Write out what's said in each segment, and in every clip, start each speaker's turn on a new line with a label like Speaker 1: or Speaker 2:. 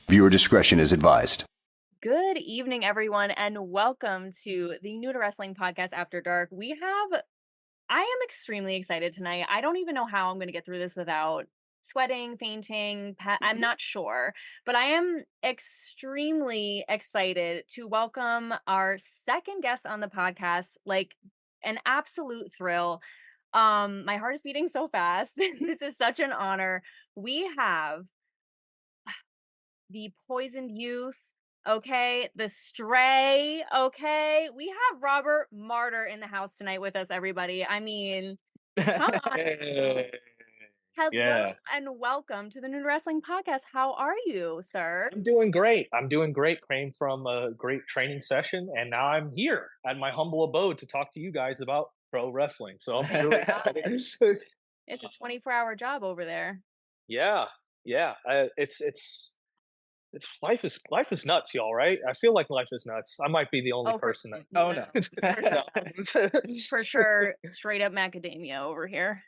Speaker 1: Viewer discretion is advised.
Speaker 2: Good evening, everyone, and welcome to the New to Wrestling podcast After Dark. I am extremely excited tonight. I don't even know how I'm going to get through this without sweating, fainting. I'm not sure, but I am extremely excited to welcome our second guest on the podcast. Like an absolute thrill. My heart is beating so fast. This is such an honor. We have the Poisoned Youth, okay? The Stray, okay? We have Robert Martyr in the house tonight with us, everybody. I mean, come on.
Speaker 3: Hey.
Speaker 2: Hello
Speaker 3: Yeah.
Speaker 2: and welcome to the New Wrestling Podcast. How are you, sir?
Speaker 3: I'm doing great. Came from a great training session, and now I'm here at my humble abode to talk to you guys about pro wrestling. So I'm really excited.
Speaker 2: It's a 24-hour job over there.
Speaker 3: Yeah. Life is nuts, y'all. Right? I feel like life is nuts. I might be the only person that.
Speaker 2: Oh no, for sure, straight up macadamia over here.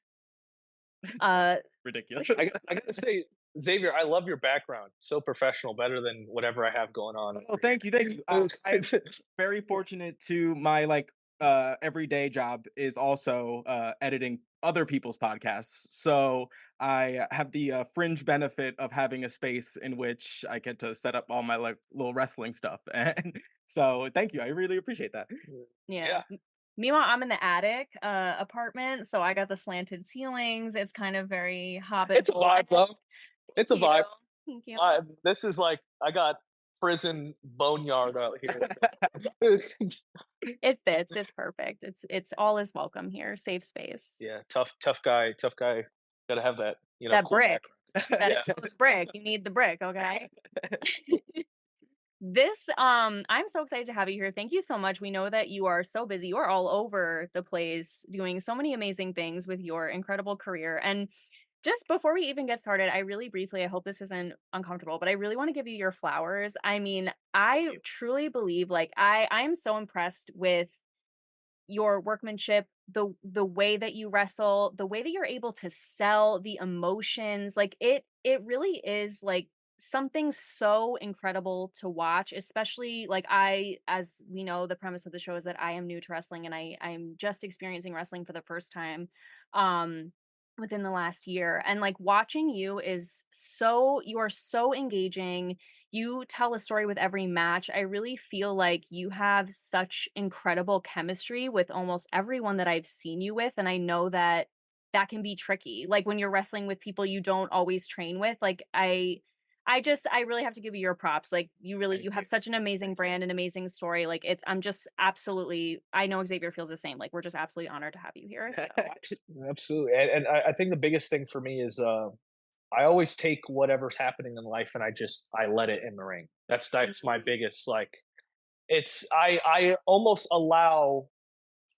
Speaker 4: Ridiculous.
Speaker 3: I gotta say, Xavier, I love your background. So professional, better than whatever I have going on.
Speaker 4: Oh, thank you. I'm very fortunate to my everyday job is also editing other people's podcasts. So I have the fringe benefit of having a space in which I get to set up all my little wrestling stuff. And so thank you. I really appreciate that.
Speaker 2: Yeah. Meanwhile, I'm in the attic apartment, so I got the slanted ceilings. It's kind of very Hobbit.
Speaker 3: It's a vibe, though. It's a vibe.
Speaker 2: Thank you.
Speaker 3: This is like I got prison boneyard out here.
Speaker 2: It fits. It's perfect. It's all is welcome here. Safe space.
Speaker 3: Yeah, tough guy. Gotta have that.
Speaker 2: That
Speaker 3: cool
Speaker 2: brick.
Speaker 3: background.
Speaker 2: That exposed brick. You need the brick, okay? I'm so excited to have you here. Thank you so much. We know that you are so busy. You are all over the place doing so many amazing things with your incredible career. And just before we even get started, I hope this isn't uncomfortable, but I really want to give you your flowers. I mean, I truly believe I am so impressed with your workmanship, the way that you wrestle, the way that you're able to sell the emotions. It really is something so incredible to watch, especially as we know, the premise of the show is that I am new to wrestling and I'm just experiencing wrestling for the first time within the last year. And watching you you are so engaging. You tell a story with every match. I really feel like you have such incredible chemistry with almost everyone that I've seen you with. And I know that that can be tricky. Like when you're wrestling with people you don't always train with. I really have to give you your props. You have such an amazing brand, an amazing story. I'm just absolutely, I know Xavier feels the same. We're just absolutely honored to have you here. So.
Speaker 3: Absolutely. And I think the biggest thing for me is I always take whatever's happening in life and I let it in the ring. That's my biggest I almost allow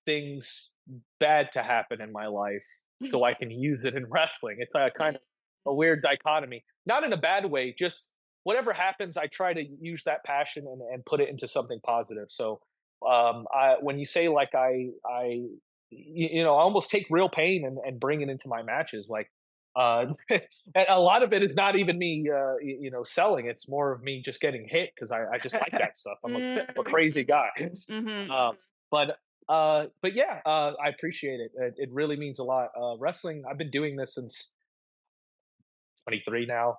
Speaker 3: things bad to happen in my life so I can use it in wrestling. It's kind of a weird dichotomy. Not in a bad way, just whatever happens, I try to use that passion and put it into something positive. So when you say I almost take real pain and bring it into my matches. And a lot of it is not even me, selling. It's more of me just getting hit because I just like that stuff. I'm a crazy guy. But yeah, I appreciate it. It really means a lot. Wrestling, I've been doing this since 23 now.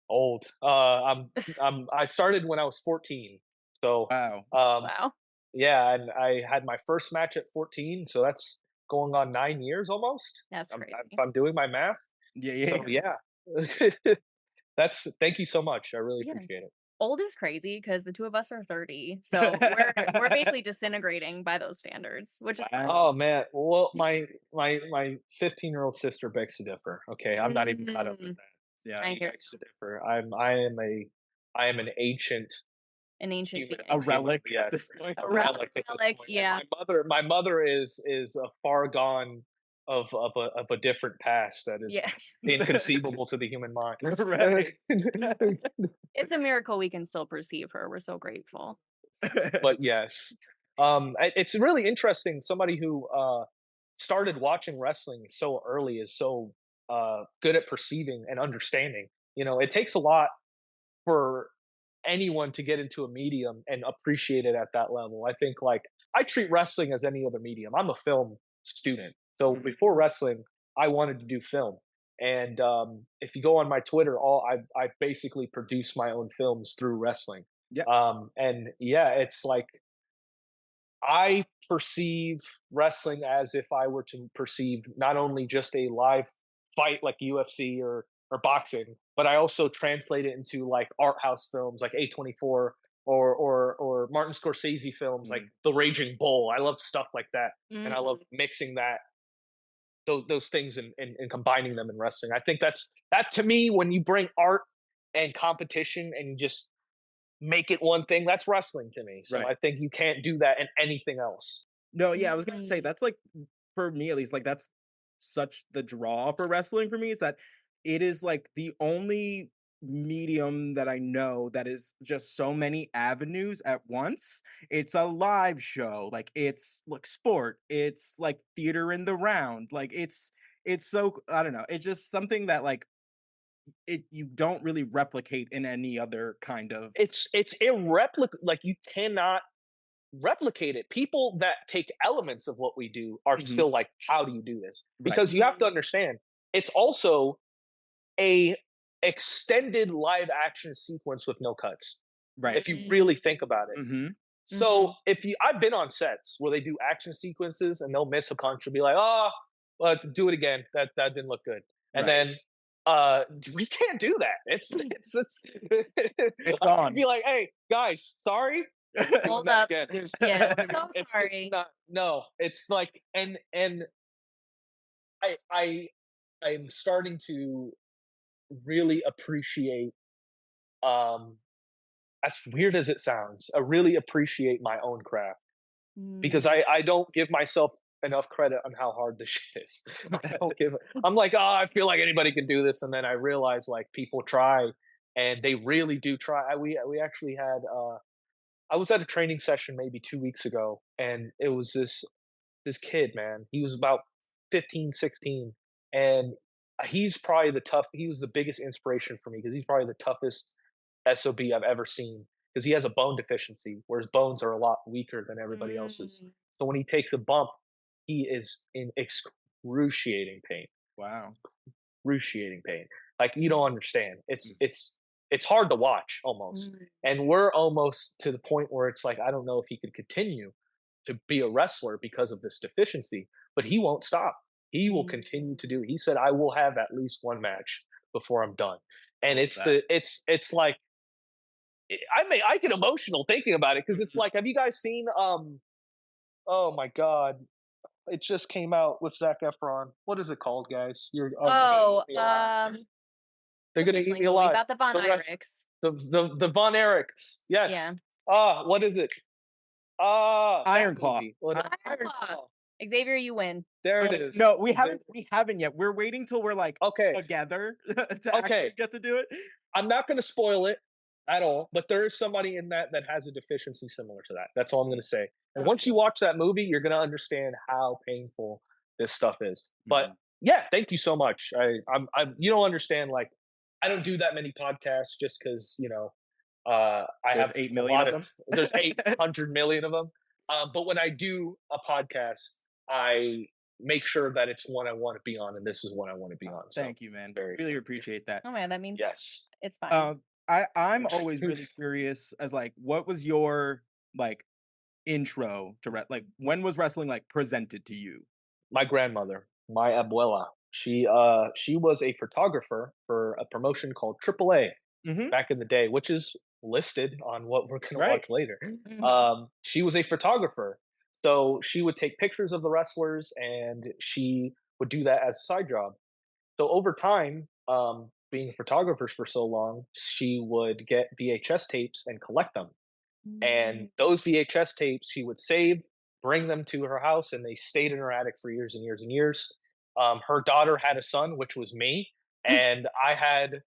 Speaker 3: Old. I started when I was 14. So
Speaker 4: wow.
Speaker 2: Wow.
Speaker 3: Yeah, and I had my first match at 14, so that's going on 9 years almost.
Speaker 2: That's crazy.
Speaker 3: If I'm doing my math.
Speaker 4: Yeah.
Speaker 3: So, yeah. Thank you so much. I really appreciate it.
Speaker 2: Old is crazy because the two of us are 30, so we're basically disintegrating by those standards, which is fine.
Speaker 3: Oh man, well my 15-year-old sister begs to differ. Okay, I'm not even caught up with that.
Speaker 4: Yeah,
Speaker 2: I
Speaker 3: begs to differ. I am an ancient
Speaker 2: being.
Speaker 4: A relic.
Speaker 3: Yes,
Speaker 4: at this point.
Speaker 3: a relic.
Speaker 2: Yeah.
Speaker 3: My mother is a far gone of a different past that is inconceivable to the human mind.
Speaker 4: Right.
Speaker 2: It's a miracle we can still perceive her. We're so grateful.
Speaker 3: But yes, it's really interesting. Somebody who started watching wrestling so early is so good at perceiving and understanding. It takes a lot for anyone to get into a medium and appreciate it at that level. I think like I treat wrestling as any other medium. I'm a film student. So
Speaker 4: Mhm.
Speaker 3: before wrestling, I wanted to do film. And if you go on my Twitter, all I basically produce my own films through wrestling.
Speaker 4: Yeah.
Speaker 3: And yeah, it's like I perceive wrestling as if I were to perceive not only just a live fight like UFC or boxing, but I also translate it into like art house films like A24 or Martin Scorsese films like
Speaker 4: Mhm.
Speaker 3: The Raging Bull. I love stuff like that, and I love
Speaker 2: Mm.
Speaker 3: mixing those things and combining them in wrestling. I think that to me when you bring art and competition and you just make it one thing, that's wrestling to me. So
Speaker 4: Right.
Speaker 3: I think you can't do that in anything else.
Speaker 4: No, yeah, I was gonna say
Speaker 2: Mm.
Speaker 4: that's like for me at least, like that's such the draw for wrestling for me is that it is like the only medium that I know that is just so many avenues at once. It's a live show, like it's like sport, it's like theater in the round, like it's so I don't know, it's just something that like it you don't really replicate in any other kind of
Speaker 3: It's irreplicable. Like you cannot replicate it. People that take elements of what we do are
Speaker 4: Mhm.
Speaker 3: still like, how do you do this?
Speaker 4: Right,
Speaker 3: Because you have to
Speaker 2: Mm.
Speaker 3: understand, it's also a extended live action sequence with no cuts.
Speaker 4: right.
Speaker 3: If you really
Speaker 2: Mm.
Speaker 3: think about it.
Speaker 4: Mhm.
Speaker 3: So
Speaker 2: Mhm.
Speaker 3: if you, I've been on sets where they do action sequences and they'll miss a punch and be like, oh, well, do it again. That didn't look good. And
Speaker 4: Right.
Speaker 3: then we can't do that. It's
Speaker 4: It's
Speaker 3: I could
Speaker 4: gone.
Speaker 3: be like, hey guys, sorry, doing
Speaker 2: Hold
Speaker 3: that
Speaker 2: up.
Speaker 3: again. You know
Speaker 2: Yeah,
Speaker 3: what I mean?
Speaker 2: so
Speaker 3: It's
Speaker 2: sorry.
Speaker 3: not no. It's like and I I'm starting to really appreciate um as weird as it sounds, I really appreciate my own craft because
Speaker 2: Mm.
Speaker 3: I don't give myself enough credit on how hard this shit is. I don't give I'm like, oh, I feel like anybody can do this, and then I realize like people try, and they really do try. We actually had I was at a training session maybe 2 weeks ago, and it was this kid, man. He was about 15, 16, and he was the biggest inspiration for me because he's probably the toughest SOB I've ever seen because he has a bone deficiency where his bones are a lot weaker than everybody else's.
Speaker 2: Mm.
Speaker 3: So when he takes a bump, he is in excruciating pain,
Speaker 4: Wow.
Speaker 3: excruciating pain. Like you don't understand.
Speaker 4: Mm.
Speaker 3: It's hard to watch almost.
Speaker 2: Mm.
Speaker 3: And we're almost to the point where it's like I don't know if he could continue to be a wrestler because of this deficiency, but he won't stop. He will continue
Speaker 2: Mm.
Speaker 3: to do. He said, "I will have at least one match before I'm done."
Speaker 4: I
Speaker 3: And
Speaker 4: love that.
Speaker 3: it's like I get emotional thinking about it because it's
Speaker 4: Mhm.
Speaker 3: like, have you guys seen? Oh my god, it just came out with Zac Efron. What is it called, guys? You're gonna eat
Speaker 2: Oh,
Speaker 3: me alive. They're
Speaker 2: the
Speaker 3: gonna eat
Speaker 2: wrestling
Speaker 3: me
Speaker 2: movie
Speaker 3: alive.
Speaker 2: about the Von
Speaker 3: The rest,
Speaker 2: Erichs.
Speaker 3: the Von Erichs. Yes.
Speaker 2: Yeah.
Speaker 3: Ah, what is it? Ah, that
Speaker 4: Iron Claw.
Speaker 3: movie. What?
Speaker 2: Iron
Speaker 3: Iron
Speaker 2: Claw.
Speaker 3: Claw.
Speaker 2: Xavier, you win.
Speaker 3: There it
Speaker 4: Oh,
Speaker 3: is.
Speaker 4: no, we haven't yet. We're waiting till we're, like,
Speaker 3: Okay,
Speaker 4: together to
Speaker 3: okay.
Speaker 4: actually get to do it.
Speaker 3: I'm not going to spoil it at all, but there is somebody in that that has a deficiency similar to that. That's all I'm going to say. And once you
Speaker 4: Gotcha.
Speaker 3: watch that movie, you're going to understand how painful this stuff is. But
Speaker 4: Mhm.
Speaker 3: yeah, thank you so much. You don't understand. Like, I don't do that many podcasts just because I
Speaker 4: There's
Speaker 3: have
Speaker 4: 8
Speaker 3: a
Speaker 4: million
Speaker 3: lot
Speaker 4: of
Speaker 3: of.
Speaker 4: them.
Speaker 3: There's 800 million of them. But when I do a podcast, I make sure that it's one I want to be on, and this is one I want to be on. So
Speaker 4: Thank you, man.
Speaker 3: very
Speaker 4: Really
Speaker 3: thank you.
Speaker 4: appreciate that.
Speaker 2: Oh man, that means
Speaker 3: Yes.
Speaker 2: it's fine.
Speaker 4: Um, I'm always really curious as, like, what was your, like, intro to like, when was wrestling, like, presented to you?
Speaker 3: My grandmother, my abuela, she was a photographer for a promotion called AAA
Speaker 4: Mhm.
Speaker 3: back in the day, which is listed on what we're gonna
Speaker 4: Right.
Speaker 3: watch later.
Speaker 2: Mhm.
Speaker 3: She was a photographer, so she would take pictures of the wrestlers, and she would do that as a side job. So over time, being a photographer for so long, she would get VHS tapes and collect them. And
Speaker 2: Mm.
Speaker 3: those VHS tapes she would save, bring them to her house, and they stayed in her attic for years and years and years. Her daughter had a son, which was me, and I had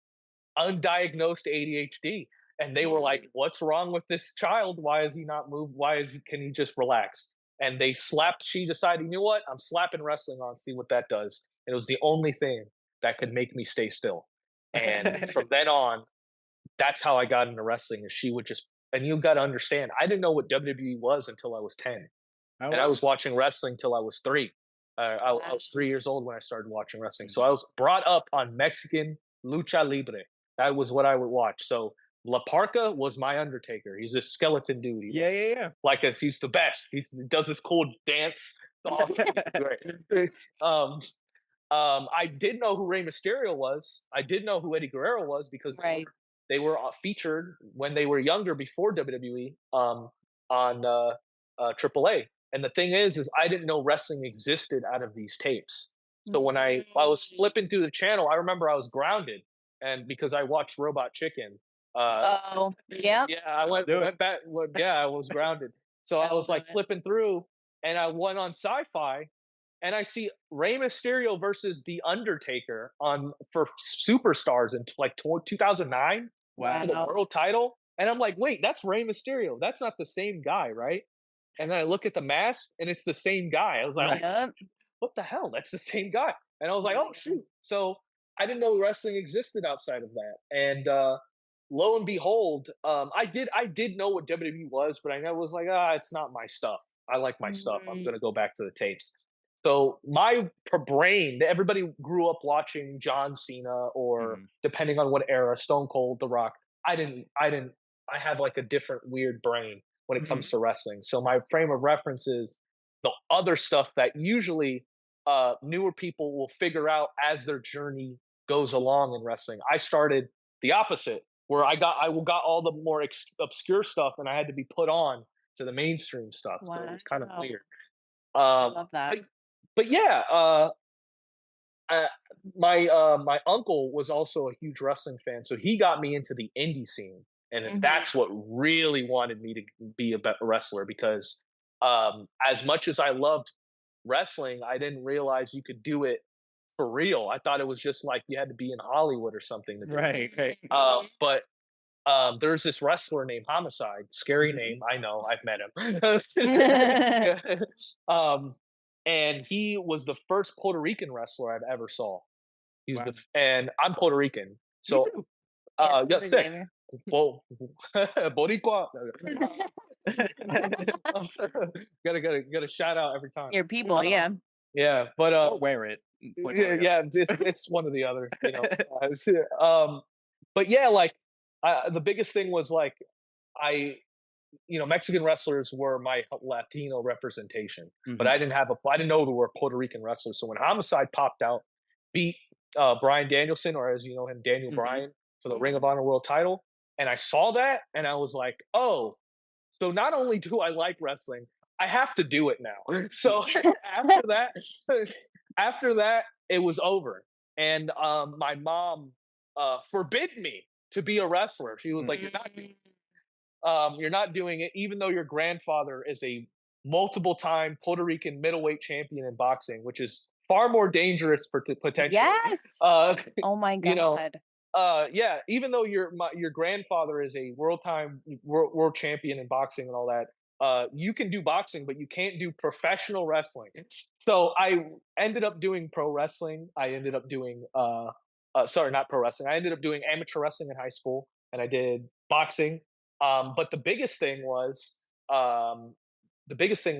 Speaker 3: undiagnosed ADHD. And they were like,
Speaker 2: Mm.
Speaker 3: "What's wrong with this child? Why is he not moved? Why is he? Can he just relax?" And they slapped. She decided, you know what? I'm slapping wrestling on. See what that does. And it was the only thing that could make me stay still. And from then on, that's how I got into wrestling. Is she would just, and you got to understand, I didn't know what WWE was until I was 10,
Speaker 4: Oh
Speaker 3: and I
Speaker 4: wow.
Speaker 3: was watching wrestling till I was 3. I
Speaker 2: Wow.
Speaker 3: was 3 years old when I started watching wrestling, so
Speaker 4: Mhm.
Speaker 3: I was brought up on Mexican lucha libre. That was what I would watch. So La Parca was my Undertaker. He's a skeleton dude. He
Speaker 4: Yeah,
Speaker 3: looks
Speaker 4: yeah,
Speaker 3: he's the best. He does this cool dance. Oh, he's
Speaker 4: yeah.
Speaker 3: great. I did know who Rey Mysterio was. I did know who Eddie Guerrero was because
Speaker 2: Right.
Speaker 3: they were featured when they were younger before WWE on AAA. And the thing is I didn't know wrestling existed out of these tapes. So when I was
Speaker 2: Mm.
Speaker 3: flipping through the channel, I remember I was grounded, and because I watched Robot Chicken, uh,
Speaker 2: Oh, yeah.
Speaker 3: yeah, I
Speaker 4: I'll do it.
Speaker 3: went back. Well, yeah, I was grounded. So I
Speaker 2: That'll
Speaker 3: was
Speaker 2: do
Speaker 3: like
Speaker 2: it.
Speaker 3: flipping through, and I went on Sci-Fi, and I see Rey Mysterio versus The Undertaker on for Superstars in like 2009 for the
Speaker 4: Wow.
Speaker 2: Wow.
Speaker 3: world title, and I'm like, wait, that's Rey Mysterio. That's not the same guy, right? And then I look at the mask, and it's the same guy. I was like,
Speaker 4: Right.
Speaker 2: Yep.
Speaker 3: what the hell? That's the same guy. And I was
Speaker 2: Oh
Speaker 3: like,
Speaker 2: my
Speaker 3: oh
Speaker 2: god.
Speaker 3: shoot. So I didn't know wrestling existed outside of that. And lo and behold, I did know what WWE was, but I never was like, it's not my stuff. I like my stuff. I'm
Speaker 2: Mhm.
Speaker 3: gonna go back to the tapes. So my brain, everybody grew up watching John Cena, or
Speaker 4: Mhm.
Speaker 3: depending on what era, Stone Cold, The Rock. I didn't I have like a different weird brain when it comes
Speaker 4: Mhm.
Speaker 3: to wrestling. So my frame of reference is the other stuff that usually newer people will figure out as their journey goes along in wrestling. I started the opposite, where I got all the more obscure stuff, and I had to be put on to the mainstream stuff. So it was kind of
Speaker 2: Wow.
Speaker 3: weird.
Speaker 2: I
Speaker 3: Um,
Speaker 2: love that.
Speaker 3: but but yeah, uh, my uncle was also a huge wrestling fan, so he got me into the indie scene, and
Speaker 2: Mhm.
Speaker 3: that's what really wanted me to be a better wrestler. Because as much as I loved wrestling, I didn't realize you could do it for real. I thought it was just like you had to be in Hollywood or something to do it.
Speaker 4: Right, right.
Speaker 3: But there's this wrestler named Homicide. Scary
Speaker 4: Mhm.
Speaker 3: name, I know. I've met him.
Speaker 2: Mhm.
Speaker 3: Yeah. um, and he was the first Puerto Rican wrestler I've ever saw. He's
Speaker 4: Wow.
Speaker 3: and I'm Puerto Rican,
Speaker 4: Me
Speaker 3: so
Speaker 4: too.
Speaker 2: Yes,
Speaker 3: yeah,
Speaker 2: this
Speaker 3: sick.
Speaker 2: Xavier.
Speaker 3: Well, Boricua. Gotta shout out every time.
Speaker 2: Your people, yeah.
Speaker 3: Yeah, but
Speaker 4: Or wear it. Which one
Speaker 3: yeah,
Speaker 4: or the other.
Speaker 3: yeah, it's one or the other, you know. But yeah, like the biggest thing was like I, Mexican wrestlers were my Latino representation, but
Speaker 4: Mhm.
Speaker 3: I didn't know there were Puerto Rican wrestlers. So when Homicide popped out, beat Brian Danielson, or as you know him, Daniel
Speaker 4: Mhm.
Speaker 3: Bryan, for the Ring of
Speaker 2: Mhm.
Speaker 3: Honor World Title, and I saw that, and I was like, oh, so not only do I like wrestling, I have to do it now. So after that, after that, it was over, and my mom forbid me to be a wrestler. She was like,
Speaker 4: Mhm.
Speaker 2: Mm.
Speaker 3: you're not doing it, even though your grandfather is a multiple time Puerto Rican middleweight champion in boxing, which is far more dangerous for potentially.
Speaker 2: Yes!
Speaker 3: Uh,
Speaker 2: Oh my
Speaker 3: you know,
Speaker 2: god.
Speaker 3: yeah, even though your grandfather is a world champion in boxing and all that, you can do boxing, but you can't do professional wrestling. So I ended up doing pro wrestling. I ended up doing sorry, not pro wrestling. I ended up doing amateur wrestling in high school, and I did boxing. But um, the biggest thing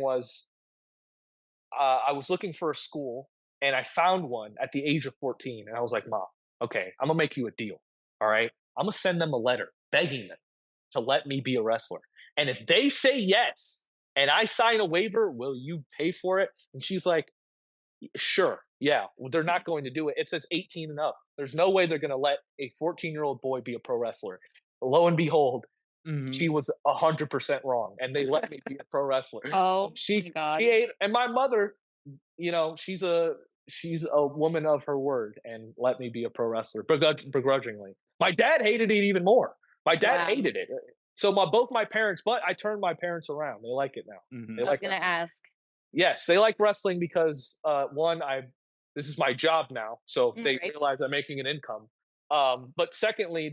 Speaker 3: was I was looking for a school, and I found one at the age of 14. And I was like, Mom, okay, I'm gonna make you a deal. All right. I'm gonna send them a letter begging them to let me be a wrestler. And if they say yes and I sign a waiver, will you pay for it? And she's like, sure. Yeah. Well, they're not going to do it. It says 18 and up. There's no way they're going to let a 14-year-old boy be a pro wrestler. Lo and behold, she
Speaker 4: Mhm.
Speaker 3: was 100% wrong, and they let me be a pro wrestler.
Speaker 2: Oh
Speaker 3: She
Speaker 2: my god.
Speaker 3: she ate, and my mother, she's a woman of her word, and let me be a pro wrestler begrudgingly. My dad hated it even more. My dad
Speaker 2: Wow.
Speaker 3: hated it. So both my parents, but I turned my parents around. They like it now. They
Speaker 2: I
Speaker 4: Mhm.
Speaker 2: was
Speaker 3: like
Speaker 2: gonna
Speaker 3: wrestling.
Speaker 2: ask.
Speaker 3: Yes, they like wrestling because one, I this is my job now, so
Speaker 2: Mm,
Speaker 3: they
Speaker 2: right.
Speaker 3: realize I'm making an income. But secondly,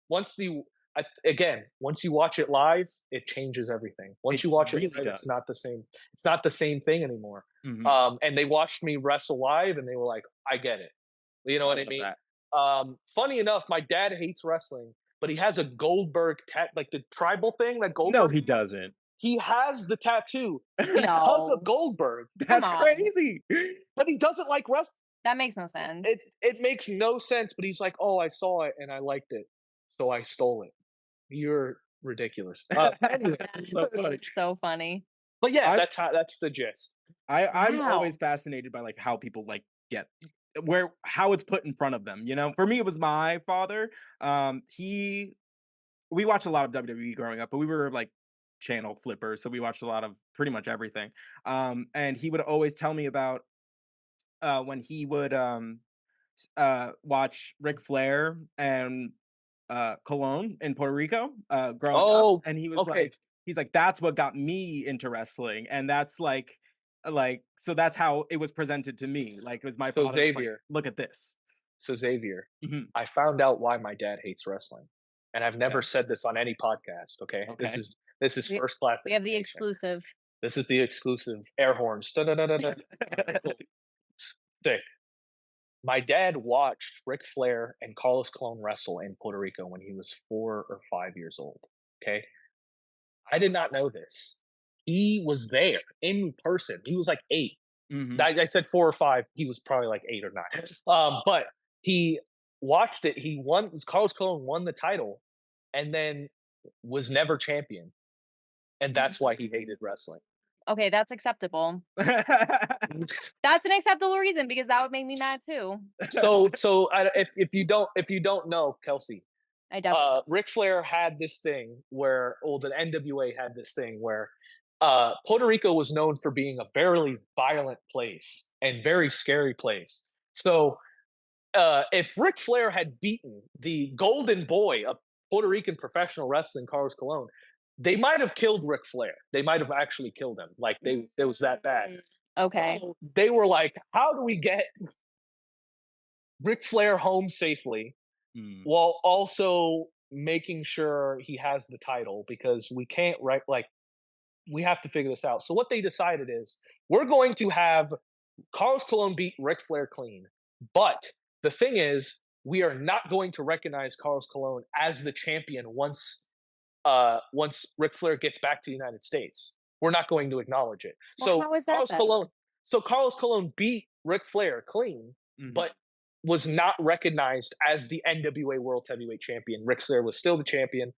Speaker 3: once you watch it live, it changes everything. Once
Speaker 4: It
Speaker 3: you watch it
Speaker 4: really
Speaker 3: live, it's
Speaker 4: does.
Speaker 3: not the same. It's not the same thing anymore.
Speaker 4: Mhm.
Speaker 3: And they watched me wrestle live, and they were like, "I get it." You know
Speaker 4: I
Speaker 3: what I
Speaker 4: love
Speaker 3: mean?
Speaker 4: that.
Speaker 3: Funny enough, my dad hates wrestling, but he has a Goldberg like the tribal thing that
Speaker 4: No,
Speaker 3: Goldberg
Speaker 4: he
Speaker 3: has.
Speaker 4: doesn't.
Speaker 3: He has the tattoo because of
Speaker 2: No.
Speaker 3: Goldberg,
Speaker 2: Come
Speaker 4: That's
Speaker 2: on.
Speaker 4: crazy.
Speaker 3: but he doesn't like wrestling.
Speaker 2: That makes no sense.
Speaker 3: It makes no sense, but he's like, "Oh, I saw it and I liked it, so I stole it." You're ridiculous. Anyway,
Speaker 4: That's so funny.
Speaker 2: It's so funny.
Speaker 3: but yeah,
Speaker 4: I
Speaker 3: that's the gist.
Speaker 4: I'm always
Speaker 2: Wow.
Speaker 4: fascinated by like how people like get where how it's put in front of them. You know, for me, it was my father. He we watched a lot of WWE growing up, but we were like channel flippers, so we watched a lot of pretty much everything. And he would always tell me about when he would watch Ric Flair and Colon in Puerto Rico growing up,
Speaker 3: Oh,
Speaker 4: and
Speaker 3: okay.
Speaker 4: he's like, that's what got me into wrestling, and that's like so that's how it was presented to me. Like it was my
Speaker 3: So
Speaker 4: father was like,
Speaker 3: Xavier,
Speaker 4: look at this.
Speaker 3: so Xavier,
Speaker 4: Mhm.
Speaker 3: I found out why my dad hates wrestling, and I've never
Speaker 4: Okay.
Speaker 3: said this on any podcast. Okay,
Speaker 4: Okay.
Speaker 3: this is
Speaker 2: We
Speaker 3: first class
Speaker 2: we have the
Speaker 3: information.
Speaker 2: exclusive.
Speaker 3: This is the exclusive air horns. Da-da-da-da-da. All right, cool. Sick. My dad watched Ric Flair and Carlos Colon wrestle in Puerto Rico when he was 4 or 5 years old. Okay, I did not know this. He was there in person. He was like 8.
Speaker 4: Hmm.
Speaker 3: I said 4 or 5. He was probably like 8 or 9. But he watched it. He won. Carlos Colon won the title, and then was never champion, and that's why he hated wrestling.
Speaker 2: Okay, that's acceptable. That's an acceptable reason because that would make me mad too.
Speaker 3: If you don't know Kelsey,
Speaker 2: I definitely
Speaker 3: Ric Flair had this thing where, well, the NWA had this thing where Puerto Rico was known for being a very violent place and very scary place. So if Ric Flair had beaten the golden boy of Puerto Rican professional wrestling, Carlos Colon, they might have killed Ric Flair. They might have actually killed him. Like it was that bad.
Speaker 2: Okay.
Speaker 3: So they were like, "How do we get Ric Flair home safely
Speaker 4: Mm.
Speaker 3: while also making sure he has the title? Because we can't like we have to figure this out." So what they decided is we're going to have Carlos Colon beat Ric Flair clean, but the thing is, we are not going to recognize Carlos Colon as the champion once Ric Flair gets back to the United States. We're not going to acknowledge it.
Speaker 2: Well, how is that better?
Speaker 3: Carlos Colon beat Ric Flair clean,
Speaker 4: Mhm.
Speaker 3: but was not recognized as the NWA World Heavyweight Champion. Ric Flair was still the champion.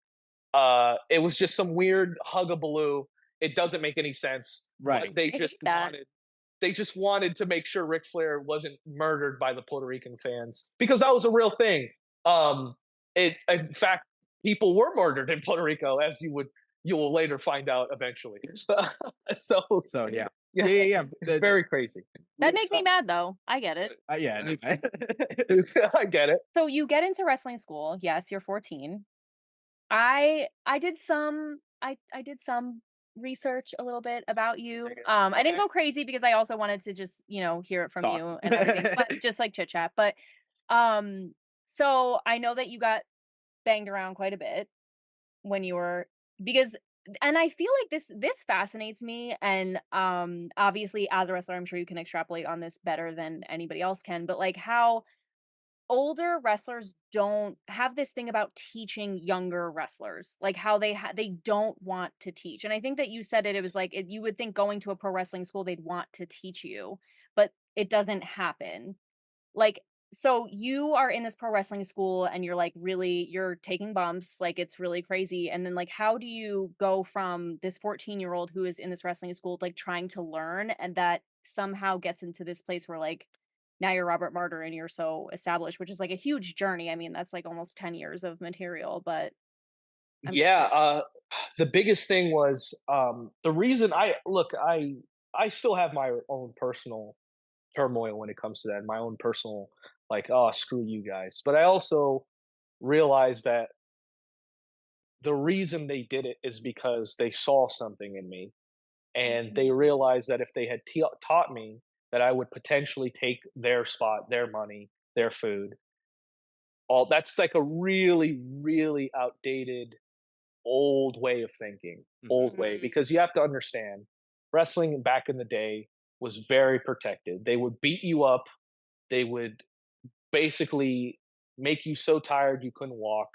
Speaker 3: It was just some weird hugabaloo. It doesn't make any sense, but
Speaker 4: Right.
Speaker 2: I hate that.
Speaker 3: they just wanted to make sure Ric Flair wasn't murdered by the Puerto Rican fans because that was a real thing. In fact, people were murdered in Puerto Rico, as you will later find out eventually. So
Speaker 4: So yeah.
Speaker 3: yeah,
Speaker 4: Yeah, yeah, yeah.
Speaker 3: it's very crazy.
Speaker 2: That makes me mad though. I get it.
Speaker 4: Yeah, no,
Speaker 3: I get it.
Speaker 2: So you get into wrestling school. Yes, you're 14. I did some I did some research a little bit about you. I didn't
Speaker 3: Okay.
Speaker 2: go crazy because I also wanted to just, hear it from
Speaker 4: Talk.
Speaker 2: you and everything, but just like chit chat. But um so I know that you got banged around quite a bit when you were because and I feel like this fascinates me and obviously as a wrestler I'm sure you can extrapolate on this better than anybody else can, but like how older wrestlers don't have this thing about teaching younger wrestlers, like how they don't want to teach. And I think that you said it was like you would think going to a pro wrestling school they'd want to teach you, but it doesn't happen. Like so you are in this pro wrestling school and you're like really you're taking bumps, like it's really crazy. And then like how do you go from this 14-year-old who is in this wrestling school like trying to learn and that somehow gets into this place where like now you're Robert Martyr and you're so established, which is like a huge journey. I mean, that's like almost 10 years of material, but I'm
Speaker 3: Yeah,
Speaker 2: curious.
Speaker 3: the biggest thing was the reason I still have my own personal turmoil when it comes to that, my own personal like, oh, screw you guys. But I also realized that the reason they did it is because they saw something in me, and they
Speaker 2: Mhm.
Speaker 3: realized that if they had taught me that I would potentially take their spot, their money, their food, all that's like a really, really outdated, old way of thinking, old
Speaker 4: Mhm.
Speaker 3: way.
Speaker 2: Mhm.
Speaker 3: Because you have to understand, wrestling back in the day was very protected. They would beat you up. They would basically make you so tired you couldn't walk,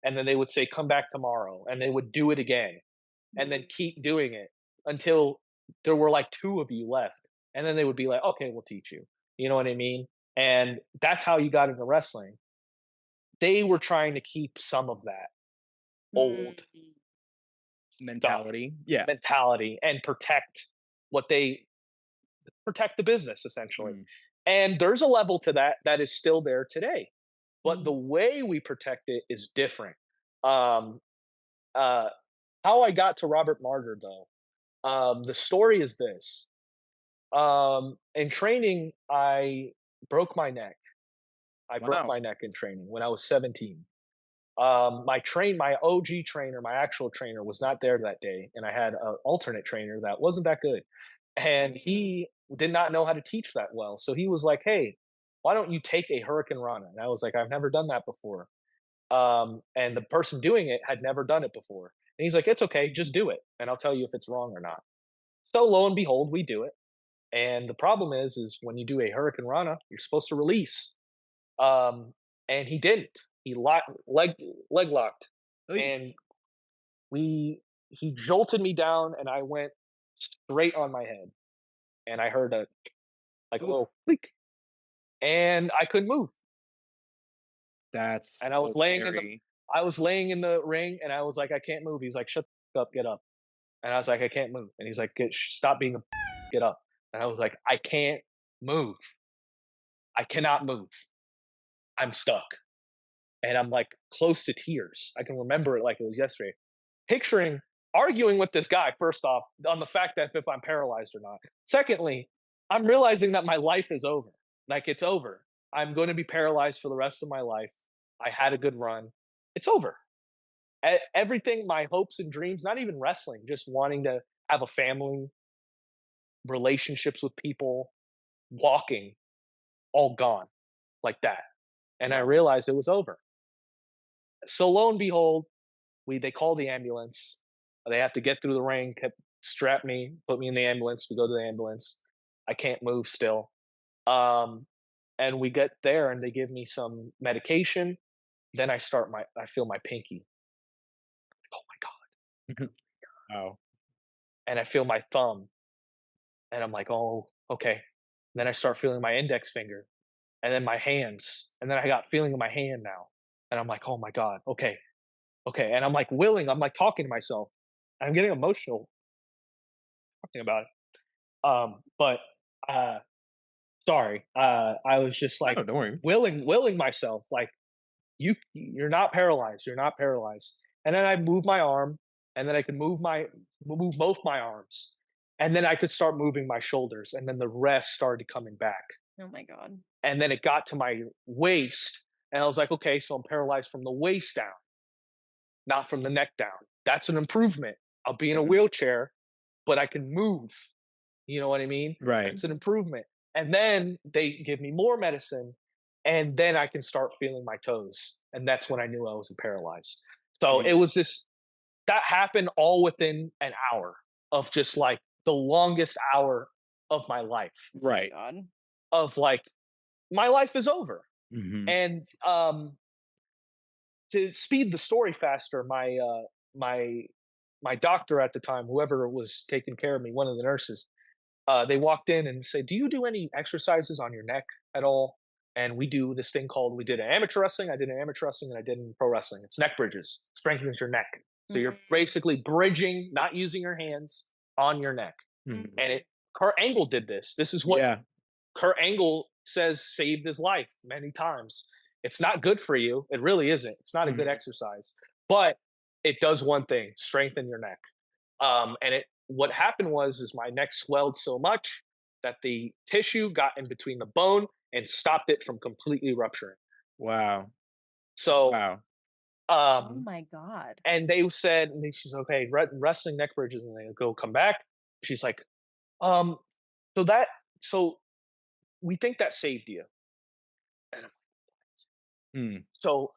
Speaker 3: and then they would say, "Come back tomorrow," and they would do it again, and then keep doing it until there were like 2 of you left, and then they would be like, "Okay, we'll teach you." You know what I mean? And that's how you got into wrestling. They were trying to keep some of that old
Speaker 2: Mm.
Speaker 3: stuff,
Speaker 4: Mentality. Yeah.
Speaker 3: mentality, and protect the business essentially.
Speaker 4: Mm.
Speaker 3: And there's a level to that that is still there today, but the
Speaker 2: Mhm.
Speaker 3: way we protect it is different. Um, uh, how I got to Robert Martyr though, the story is this. In training, I broke my neck. I broke
Speaker 4: Wow.
Speaker 3: my neck in training when I was 17. My OG trainer, my actual trainer, was not there that day, and I had an alternate trainer that wasn't that good, and
Speaker 2: Mm.
Speaker 3: he did not know how to teach that well. So he was like, "Hey, why don't you take a Hurricane Rana?" And I was like, "I've never done that before." And the person doing it had never done it before, and he's like, "It's okay, just do it, and I'll tell you if it's wrong or not." So lo and behold, we do it, and the problem is when you do a Hurricane Rana, you're supposed to release, um, and he didn't. He leg locked,
Speaker 4: Oy.
Speaker 3: and we he jolted me down, and I went straight on my head, and I heard a like a
Speaker 4: Oof.
Speaker 3: little click, and I couldn't move,
Speaker 4: That's
Speaker 3: and
Speaker 4: so scary.
Speaker 3: I was laying in the ring, and I was like, I can't move. He's like, shut the up, get up, and I was like, I can't move, and he's like, stop being a get up, and I was like, I can't move, I cannot move, I'm stuck, and I'm like close to tears. I can remember it like it was yesterday. Picturing arguing with this guy, first off, on the fact that if I'm paralyzed or not. Secondly, I'm realizing that my life is over. Like it's over. I'm going to be paralyzed for the rest of my life. I had a good run. It's over. Everything, my hopes and dreams, not even wrestling, just wanting to have a family, relationships with people, walking, all gone like that. And I
Speaker 4: Wow.
Speaker 3: realized it was over. So lo and behold, they call the ambulance. They have to get through the ring, strap me, put me in the ambulance. We go to the ambulance. I can't move still. Um, and we get there, and they give me some medication. Then I feel my pinky. Oh my god!
Speaker 4: Wow.
Speaker 3: And I feel my thumb, and I'm like, oh, okay. And then I start feeling my index finger, and then my hands, and then I got feeling in my hand now, and I'm like, oh my god, okay, okay. And I'm like I'm like talking to myself. I'm getting emotional talking about it. But uh, sorry, I was just like
Speaker 4: No, don't worry.
Speaker 3: willing myself, like you're not paralyzed, you're not paralyzed. And then I move my arm, and then I could move both my arms, and then I could start moving my shoulders, and then the rest started coming back,
Speaker 2: Oh my god.
Speaker 3: and then it got to my waist, and I was like, okay, so I'm paralyzed from the waist down, not from the neck down. That's an improvement. I'll be in a
Speaker 4: Mhm.
Speaker 3: wheelchair, but I can move. You know what I mean?
Speaker 4: Right.
Speaker 3: That's an
Speaker 2: Mhm.
Speaker 3: improvement. And then they give me more medicine, and then I can start feeling my toes. And that's when I knew I wasn't paralyzed. So it was
Speaker 4: Jeez.
Speaker 3: this that happened all within an hour of just like the longest hour of my life.
Speaker 2: Oh my
Speaker 4: Right.
Speaker 2: god.
Speaker 3: Of like my life is over.
Speaker 4: Mhm.
Speaker 3: And to speed the story faster, my my doctor at the time, whoever was taking care of me, one of the nurses, they walked in and said, "Do you do any exercises on your neck at all?" And we do this thing called we did an amateur wrestling. I did an amateur wrestling, and I did in pro wrestling. It's neck bridges, strengthens your neck. So you're
Speaker 2: Mm.
Speaker 3: basically bridging, not using your hands on your neck.
Speaker 4: Mhm.
Speaker 3: And
Speaker 2: Mhm.
Speaker 3: Kurt Angle did this. This is what
Speaker 4: Yeah.
Speaker 3: Kurt Angle says saved his life many times. It's not good for you. It really isn't. It's not a good
Speaker 4: Mhm.
Speaker 3: exercise, but it does one thing: strengthen your neck. And it what happened was is my neck swelled so much that the tissue got in between the bone and stopped it from completely rupturing.
Speaker 4: Wow.
Speaker 3: So,
Speaker 4: Wow.
Speaker 2: Oh
Speaker 3: um,
Speaker 2: my god.
Speaker 3: and they said, and she's okay, wrestling neck bridges, and they go come back. She's like, um, so that so we think that saved you. And
Speaker 4: Mm.
Speaker 3: so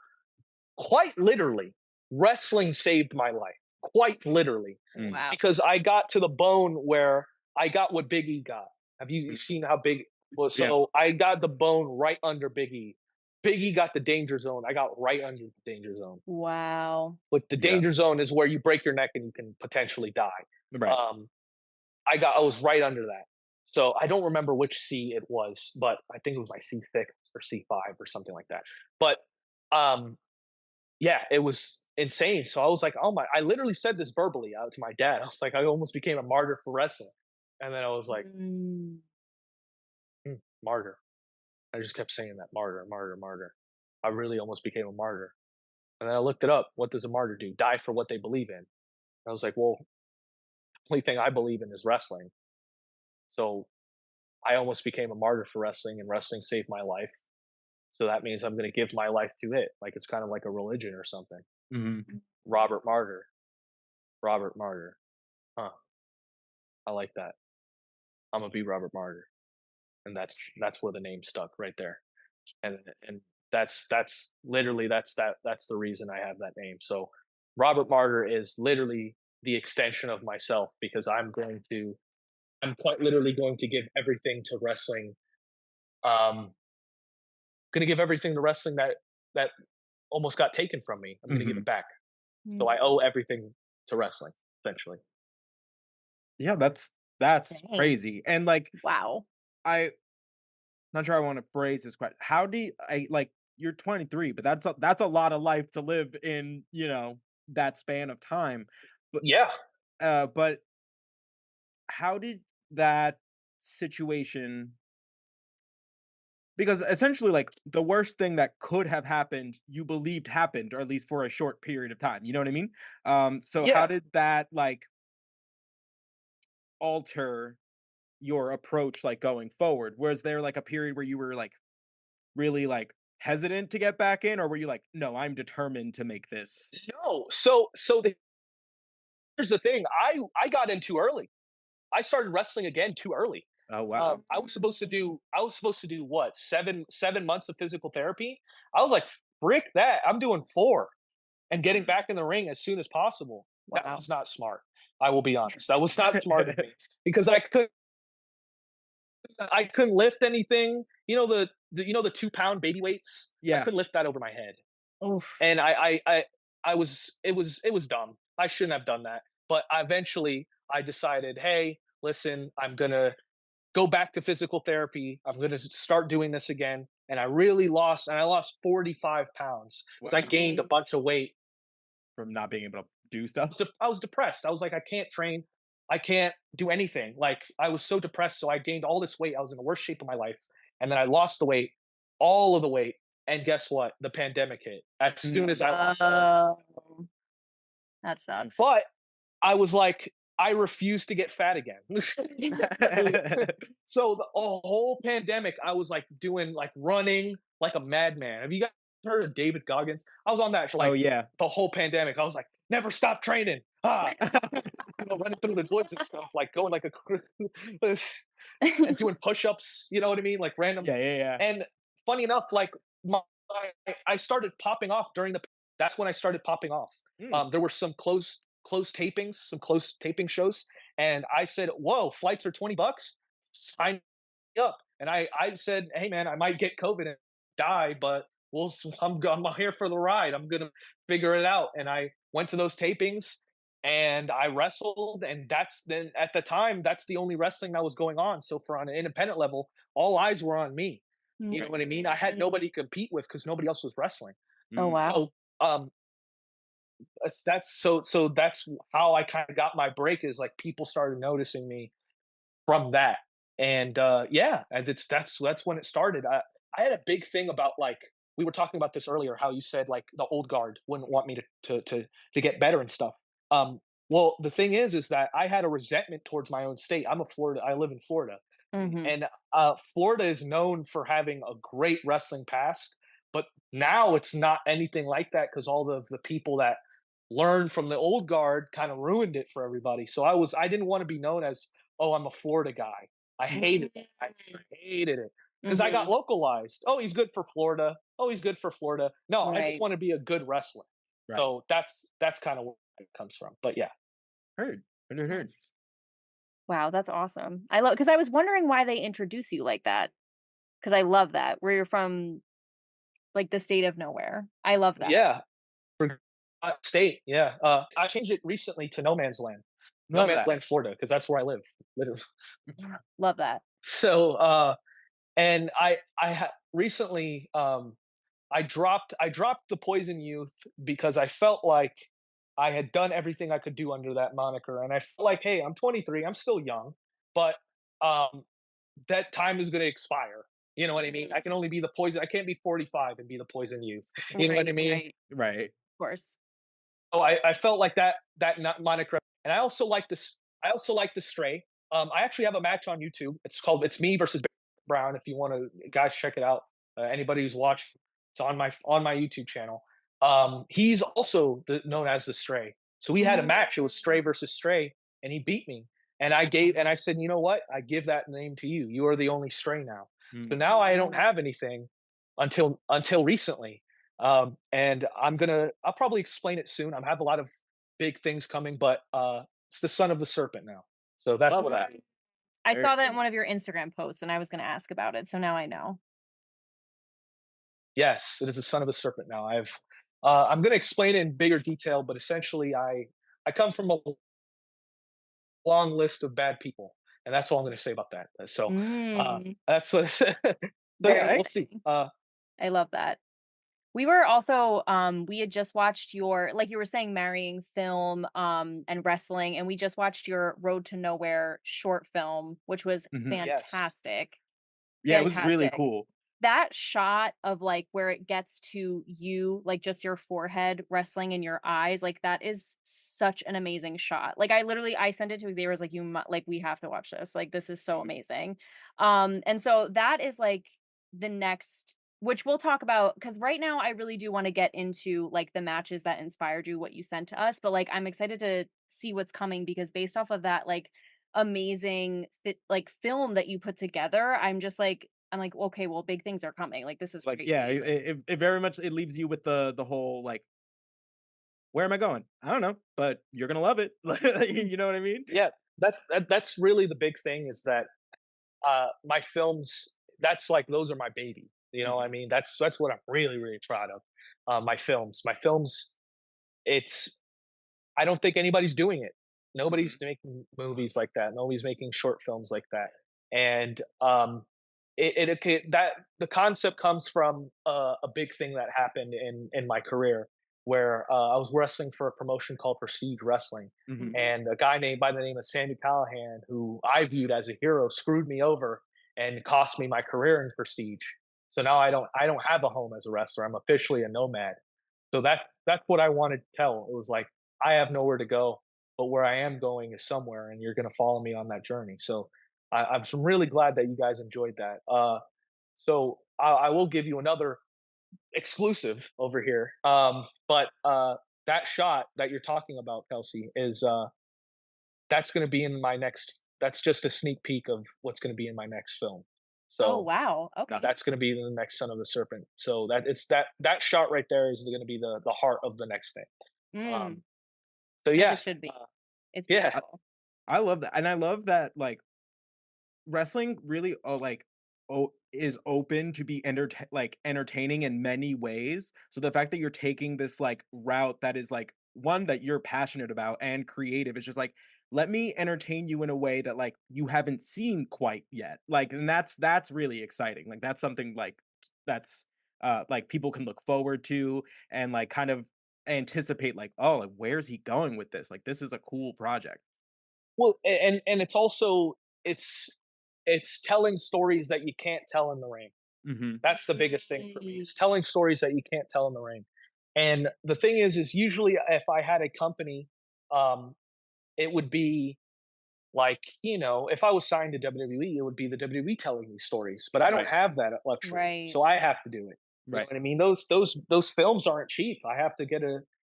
Speaker 3: quite literally, wrestling saved my life. Quite literally,
Speaker 4: Mm.
Speaker 2: Wow.
Speaker 3: because I got to the bone where I got what Big E got. Have you
Speaker 4: Mm.
Speaker 3: seen how big? Well,
Speaker 4: Yeah.
Speaker 3: so I got the bone right under Big E. Biggie got the danger zone. I got right under the danger zone.
Speaker 2: Wow.
Speaker 3: But the
Speaker 4: Yeah.
Speaker 3: danger zone is where you break your neck and you can potentially die.
Speaker 4: Right.
Speaker 3: Um, I was right under that. So I don't remember which C it was, but I think it was like C6 or C5 or something like that. But um, yeah, it was insane. So I was like, oh my, I literally said this verbally out to my dad. I was like, I almost became a martyr for wrestling. And then I was like,
Speaker 2: Mm.
Speaker 3: martyr. I just kept saying that martyr, martyr, martyr. I really almost became a martyr. And then I looked it up. What does a martyr do? Die for what they believe in. I was like, well, the only thing I believe in is wrestling. So I almost became a martyr for wrestling, and wrestling saved my life. So that means I'm going to give my life to it. Like it's kind of like a religion or something.
Speaker 4: Mhm.
Speaker 3: Robert Martyr. Robert Martyr. Huh. I like that. I'm gonna be Robert Martyr, and that's where the name stuck right there. And that's literally that's the reason I have that name. So Robert Martyr is literally the extension of myself because I'm quite literally going to give everything to wrestling. Going to give everything to wrestling that almost got taken from me. I'm going to give
Speaker 4: Mhm.
Speaker 3: it back. So I
Speaker 2: Mm.
Speaker 3: owe everything to wrestling essentially.
Speaker 4: Yeah, that's
Speaker 2: Dang.
Speaker 4: crazy. And like
Speaker 2: Wow.
Speaker 4: I not sure I want to phrase this question. How do you, I like you're 23, but that's a lot of life to live in, that span of time. But
Speaker 3: Yeah,
Speaker 4: but how did that situation, because essentially like the worst thing that could have happened you believed happened, or at least for a short period of time, you know what I mean? So how
Speaker 3: yeah.
Speaker 4: did that like alter your approach like going forward? Was there like a period where you were like really like hesitant to get back in, or were you like, no, I'm determined to make this?
Speaker 3: No, here's the thing. I got in too early. I started wrestling again too early.
Speaker 4: Oh wow.
Speaker 3: I was supposed to do what 7 months of physical therapy. I was like, frick that. I'm doing 4 and getting back in the ring as soon as possible. That
Speaker 2: Wow.
Speaker 3: was not smart. I will be honest. That was not smart of me because I couldn't lift anything. The 2 pound baby weights. I
Speaker 4: Yeah.
Speaker 3: couldn't lift that over my head,
Speaker 2: Oof.
Speaker 3: and I was it was dumb. I shouldn't have done that. But eventually, I decided, hey, listen, I'm gonna go back to physical therapy. I'm going to start doing this again. And I lost 45 pounds because I
Speaker 4: Wow.
Speaker 3: gained a
Speaker 2: Dang.
Speaker 3: bunch of weight.
Speaker 4: From not being able to do stuff.
Speaker 3: I was depressed. I was like, I can't train. I can't do anything. Like, I was so depressed. So I gained all this weight. I was in the worst shape of my life. And then I lost the weight, all of the weight. And guess what? The pandemic hit as soon as I lost all.
Speaker 2: Oh, that sucks.
Speaker 3: But I was like, I refuse to get fat again. So the whole pandemic, I was like doing like running like a madman. Have you guys heard of David Goggins? I was on that for
Speaker 4: Oh
Speaker 3: like
Speaker 4: yeah.
Speaker 3: the whole pandemic. I was like, never stop training. Running through the woods and stuff, like going like and doing push-ups. You know what I mean? Like random.
Speaker 4: Yeah, yeah, yeah.
Speaker 3: And funny enough, like my, I started popping off during the. That's when I started popping off.
Speaker 4: Mm.
Speaker 3: There were some closed tapings, some close taping shows, and I said, "Whoa, flights are $20. Sign me up." And I said, "Hey man, I might get COVID and die, but I'm here for the ride. I'm gonna figure it out." And I went to those tapings and I wrestled, and that's then at the time that's the only wrestling that was going on. So for on an independent level, all eyes were on me. You know
Speaker 2: Mm.
Speaker 3: what I mean? I had nobody to compete with because nobody else was wrestling.
Speaker 2: Oh,
Speaker 4: Mm.
Speaker 2: wow.
Speaker 3: So that's how I kind of got my break is like people started noticing me from that. And yeah, and that's when it started. I had a big thing about like we were talking about this earlier, how you said like the old guard wouldn't want me to get better and stuff. Um, well, the thing is that I had a resentment towards my own state. I live in Florida,
Speaker 2: Mhm.
Speaker 3: and Florida is known for having a great wrestling past, but now it's not anything like that because all of the people that learned from the old guard kind of ruined it for everybody. So I didn't want to be known as, oh, I'm a Florida guy. I hated it. I
Speaker 2: Mm.
Speaker 3: hated it because I got
Speaker 2: Mhm.
Speaker 3: localized. Oh, he's good for Florida. Oh, he's good for Florida. No, I just
Speaker 2: Right.
Speaker 3: want to be a good wrestler.
Speaker 4: Right.
Speaker 3: So that's kind of where it comes from. But yeah,
Speaker 4: Heard. Heard.
Speaker 2: Nice. Wow, that's awesome. I love because I was wondering why they introduce you like that. Because I love that, where you're from Like the state of nowhere. I love that.
Speaker 3: Yeah, for state, yeah. I changed it recently to No Man's Land. No
Speaker 4: Love
Speaker 3: Man's
Speaker 4: that.
Speaker 3: Land, Florida, because that's where I live, literally.
Speaker 2: Love that.
Speaker 3: So, and recently, I dropped the Poison Youth because I felt like I had done everything I could do under that moniker, and I felt like, hey, I'm 23, I'm still young, but um, that time is going to expire. You know what I mean?
Speaker 2: Mhm.
Speaker 3: I can only be the poison. I can't be 45 and be the Poison Youth. You know what I
Speaker 2: Right,
Speaker 3: mean?
Speaker 2: right.
Speaker 4: Right.
Speaker 2: Of course.
Speaker 3: So I felt like moniker, and I also like this. I also like the Stray. I actually have a match on YouTube. It's me versus Brown. If you want to, guys, check it out. Anybody who's watched, it's on my YouTube channel. He's also known as the Stray. So we had a match. It was Stray
Speaker 2: Mm.
Speaker 3: versus Stray, and he beat me. And I said, you know what? I give that name to you. You are the only Stray now. So
Speaker 4: Mm.
Speaker 3: now I don't
Speaker 2: Mm.
Speaker 3: have anything until recently. And I'll probably explain it soon. I have a lot of big things coming, but it's the son of the serpent now. So that's
Speaker 4: Love
Speaker 3: what I
Speaker 4: that.
Speaker 2: Mm. I
Speaker 4: Very
Speaker 2: saw that in
Speaker 4: cool.
Speaker 2: one of your Instagram posts, and I was gonna ask about it, so now I know.
Speaker 3: yes, it is the son of the serpent now. I'm going to explain it in bigger detail, but essentially, I come from a long list of bad people, and that's all I'm going to say about that. So
Speaker 2: Mm.
Speaker 3: that's what. So
Speaker 2: Very
Speaker 3: yeah, we'll see.
Speaker 2: exciting. I love that. We were also, we had just watched your like you were saying, marrying film, and wrestling, and we just watched your Road to Nowhere short film, which was
Speaker 4: Mhm.
Speaker 3: Yes.
Speaker 2: fantastic,
Speaker 4: Yeah, it was really
Speaker 2: fantastic.
Speaker 4: cool.
Speaker 2: That shot of, like, where it gets to you, like, just your forehead wrestling in your eyes, like, that is such an amazing shot. Like, I sent it to Xavier, was like, "You mu like, we have to watch this, like, this is so amazing." And so that is, like, the next which we'll talk about because right now I really do wanna get into, like, the matches that inspired you, what you sent to us, but, like, I'm excited to see what's coming because based off of that, like, amazing film that you put together, I'm like, "Okay, well, big things are coming, like, this is
Speaker 4: Like, yeah,
Speaker 2: crazy."
Speaker 4: it very much it leaves you with the whole like, where am I going? I don't know, but you're gonna love it.
Speaker 2: Mm.
Speaker 4: You know what I mean?
Speaker 3: Yeah, that's really the big thing is that my films. That's like those are my baby. You know, what I
Speaker 4: Mhm.
Speaker 3: mean, that's what I'm really really proud of. My films. It's I don't think anybody's doing it. Nobody's
Speaker 4: Mhm.
Speaker 3: making movies like that. Nobody's making short films like that. And okay, that the concept comes from a big thing that happened in my career where I was wrestling for a promotion called Prestige Wrestling,
Speaker 4: Mhm.
Speaker 2: Mhm.
Speaker 3: and a guy named by the name of Sandy Callahan, who I viewed as a hero, screwed me over and cost me my career in Prestige. So now I don't have a home as a wrestler. I'm officially a nomad. So that's what I wanted to tell. It was like I have nowhere to go, but where I am going is somewhere, and you're going to follow me on that journey. So I'm really glad that you guys enjoyed that. So I will give you another exclusive over here. But that shot that you're talking about, Kelsey, is that's going to be in my next. That's just a sneak peek of what's going to be in my next film.
Speaker 2: Oh,
Speaker 3: So
Speaker 2: wow, okay.
Speaker 3: that's going to be the next Son of the Serpent. So that shot right there is going to be the heart of the next thing.
Speaker 2: Mm,
Speaker 3: Um, so
Speaker 2: as
Speaker 3: yeah,
Speaker 2: it should be. It's
Speaker 3: yeah,
Speaker 4: I
Speaker 2: beautiful.
Speaker 4: I love that, and I love that, like, wrestling really, is open to be entertaining in many ways. So the fact that you're taking this, like, route that is, like, one that you're passionate about and creative is just like, let me entertain you in a way that, like, you haven't seen quite yet. Like, and that's really exciting. Like, that's something, like, that's, like, people can look forward to and, like, kind of anticipate, like, "Oh, like, where's he going with this? Like, this is a cool project."
Speaker 3: well, and it's also it's it's telling stories that you can't tell in the ring.
Speaker 4: Mhm.
Speaker 3: That's the biggest thing for me.
Speaker 2: Mm,
Speaker 3: It's telling stories that you can't tell in the ring. And the thing is usually if I had a company, um, it would be like, if I was signed to WWE, it would be the WWE telling me stories. But I don't
Speaker 4: Right.
Speaker 3: have that luxury,
Speaker 2: right.
Speaker 3: so I have to do it. You know
Speaker 4: Right.
Speaker 3: what I mean? Those films aren't cheap. I have to get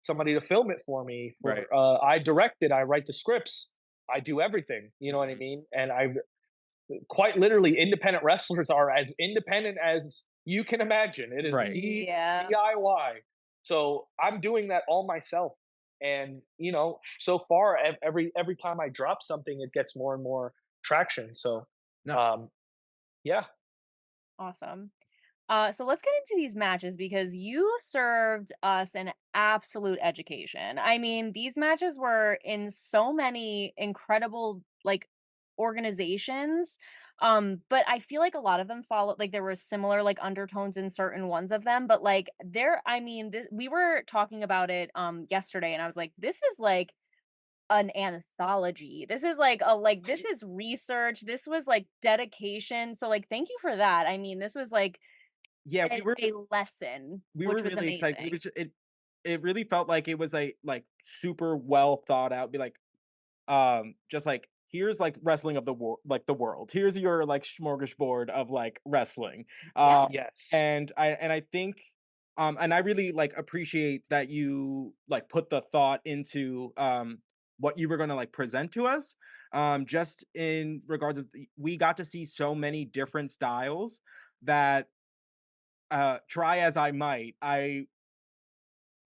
Speaker 3: somebody to film it for me.
Speaker 4: Right.
Speaker 3: I direct it. I write the scripts. I do everything. You know what I
Speaker 4: Mhm.
Speaker 3: mean? And I quite literally, independent wrestlers are as independent as you can imagine. It is
Speaker 4: Right.
Speaker 2: Yeah.
Speaker 3: DIY. So I'm doing that all myself. And so far, every time I drop something, it gets more and more traction. So,
Speaker 4: No.
Speaker 3: um, yeah,
Speaker 2: Awesome. So let's get into these matches because you served us an absolute education. I mean, these matches were in so many incredible like organizations. But I feel like a lot of them followed like there were similar like undertones in certain ones of them, but like there I mean, we were talking about it yesterday and I was like, this is like an anthology. This is like this is research. This was like dedication. So like thank you for that. I mean, this was like
Speaker 4: Yeah,
Speaker 2: a lesson,
Speaker 4: we were
Speaker 2: which was
Speaker 4: really excited. It
Speaker 2: amazing.
Speaker 4: was it really felt like it was a like super well thought out. Be like just like here's like wrestling of the the world. Here's your like smorgasbord of like wrestling.
Speaker 2: Yes.
Speaker 3: Yes.
Speaker 4: And I think and I really like appreciate that you like put the thought into what you were going to like present to us. Just in regards of we got to see so many different styles that try as I might,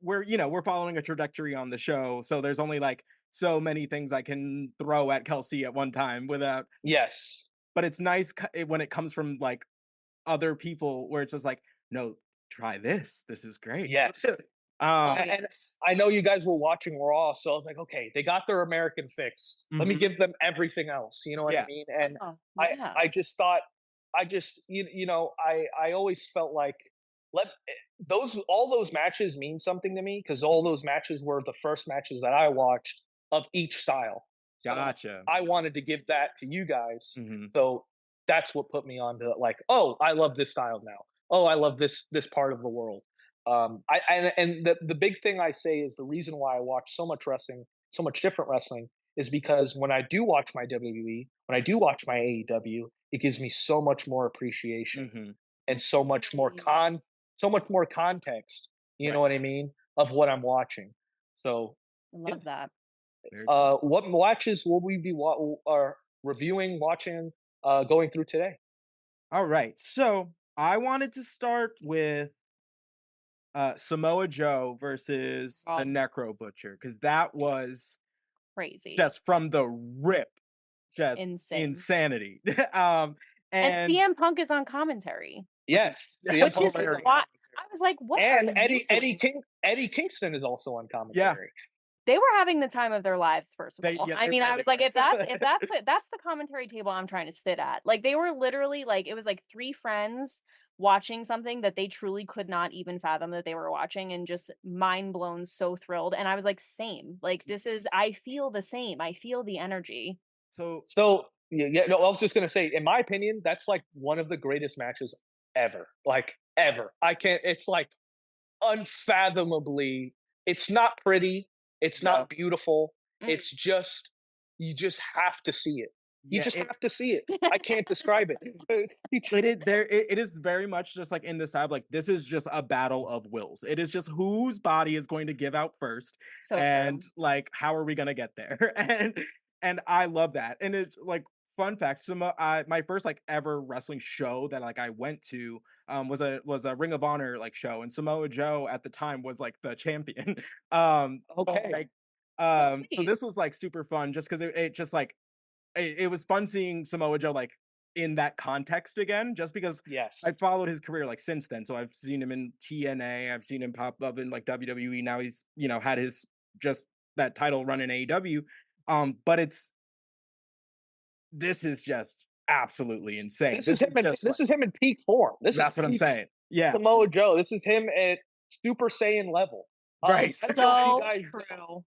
Speaker 4: we're following a trajectory on the show, so there's only like so many things I can throw at Kelsey at one time without.
Speaker 3: Yes.
Speaker 4: But it's nice when it comes from like other people where it's just like, no, try this. This is great.
Speaker 3: Yes.
Speaker 2: Oh,
Speaker 4: um,
Speaker 3: And
Speaker 2: yes.
Speaker 3: I know you guys were watching Raw, so I was like, okay, they got their American fix. Let me
Speaker 4: mhm,
Speaker 3: give them everything else. You know what I
Speaker 4: yeah,
Speaker 3: mean? And
Speaker 2: Oh,
Speaker 3: I
Speaker 2: yeah.
Speaker 3: I just thought I always felt like let those all those matches mean something to me because all those matches were the first matches that I watched of each style. So
Speaker 4: gotcha.
Speaker 3: I wanted to give that to you guys.
Speaker 4: Hmm.
Speaker 3: So that's what put me on to like, oh, I love this style now. Oh, I love this part of the world. And the big thing I say is the reason why I watch so much wrestling, so much different wrestling, is because when I do watch my WWE, when I do watch my AEW, it gives me so much more appreciation
Speaker 4: Hmm.
Speaker 3: and so much more context. You know
Speaker 4: Right.
Speaker 3: what I mean of what I'm watching. So
Speaker 2: I
Speaker 3: yeah.
Speaker 2: love that.
Speaker 4: Very cool.
Speaker 3: What watches will we be reviewing, watching, going through today?
Speaker 4: All right. So I wanted to start with Samoa Joe versus the
Speaker 2: Oh,
Speaker 4: Necro Butcher because that was
Speaker 2: crazy.
Speaker 4: just from the rip, just
Speaker 2: Insane.
Speaker 4: insanity.
Speaker 2: And
Speaker 4: And
Speaker 2: CM Punk is on commentary,
Speaker 4: which is
Speaker 3: Yes, CM
Speaker 2: which is
Speaker 3: Punk is on
Speaker 4: hilarious.
Speaker 2: why
Speaker 3: commentary,
Speaker 2: I was like, "What are
Speaker 3: and
Speaker 2: you doing?"
Speaker 3: Eddie Kingston is also on
Speaker 4: Yeah,
Speaker 3: commentary.
Speaker 2: They were having the time of their lives, first of all. I
Speaker 4: they
Speaker 2: mean, I
Speaker 4: really
Speaker 2: was like, if that's
Speaker 4: were.
Speaker 2: that's the commentary table I'm trying to sit at. Like, they were literally like it was like 3 friends watching something that they truly could not even fathom that they were watching and just mind blown, so thrilled, and I was like, "Same." Like, this is I feel the same. I feel the energy.
Speaker 4: So
Speaker 3: So yeah, no, I was just gonna say, in my opinion, that's like one of the greatest matches ever, like ever. I can't. It's like unfathomably. It's not pretty. It's
Speaker 4: no,
Speaker 3: not beautiful.
Speaker 2: Mm.
Speaker 3: It's just you just have to see it. You
Speaker 4: yeah,
Speaker 3: just have to see it. I can't describe it.
Speaker 4: it is very much just like in the side, like this is just a battle of wills. It is just whose body is going to give out first,
Speaker 2: So
Speaker 4: and
Speaker 2: true.
Speaker 4: like how are we gonna get there? And I love that. And it's like fun fact, some my first like ever wrestling show that like I went to was a Ring of Honor like show, and Samoa Joe at the time was like the champion. So
Speaker 3: Okay.
Speaker 4: like
Speaker 2: So
Speaker 4: so
Speaker 2: sweet.
Speaker 4: this was like super fun just because it just like it was fun seeing Samoa Joe like in that context again, just because
Speaker 3: Yes.
Speaker 4: I followed his career like since then. So I've seen him in TNA, I've seen him pop up in like WWE. Now he's had his just that title run in AEW. But this is just absolutely insane. This is just like
Speaker 3: This is him in peak form. This is
Speaker 4: that's what I'm
Speaker 3: peak
Speaker 4: saying. Yeah,
Speaker 3: Samoa Joe. This is him at Super Saiyan level.
Speaker 4: right.
Speaker 3: I don't know if you
Speaker 2: So
Speaker 3: guys
Speaker 2: true.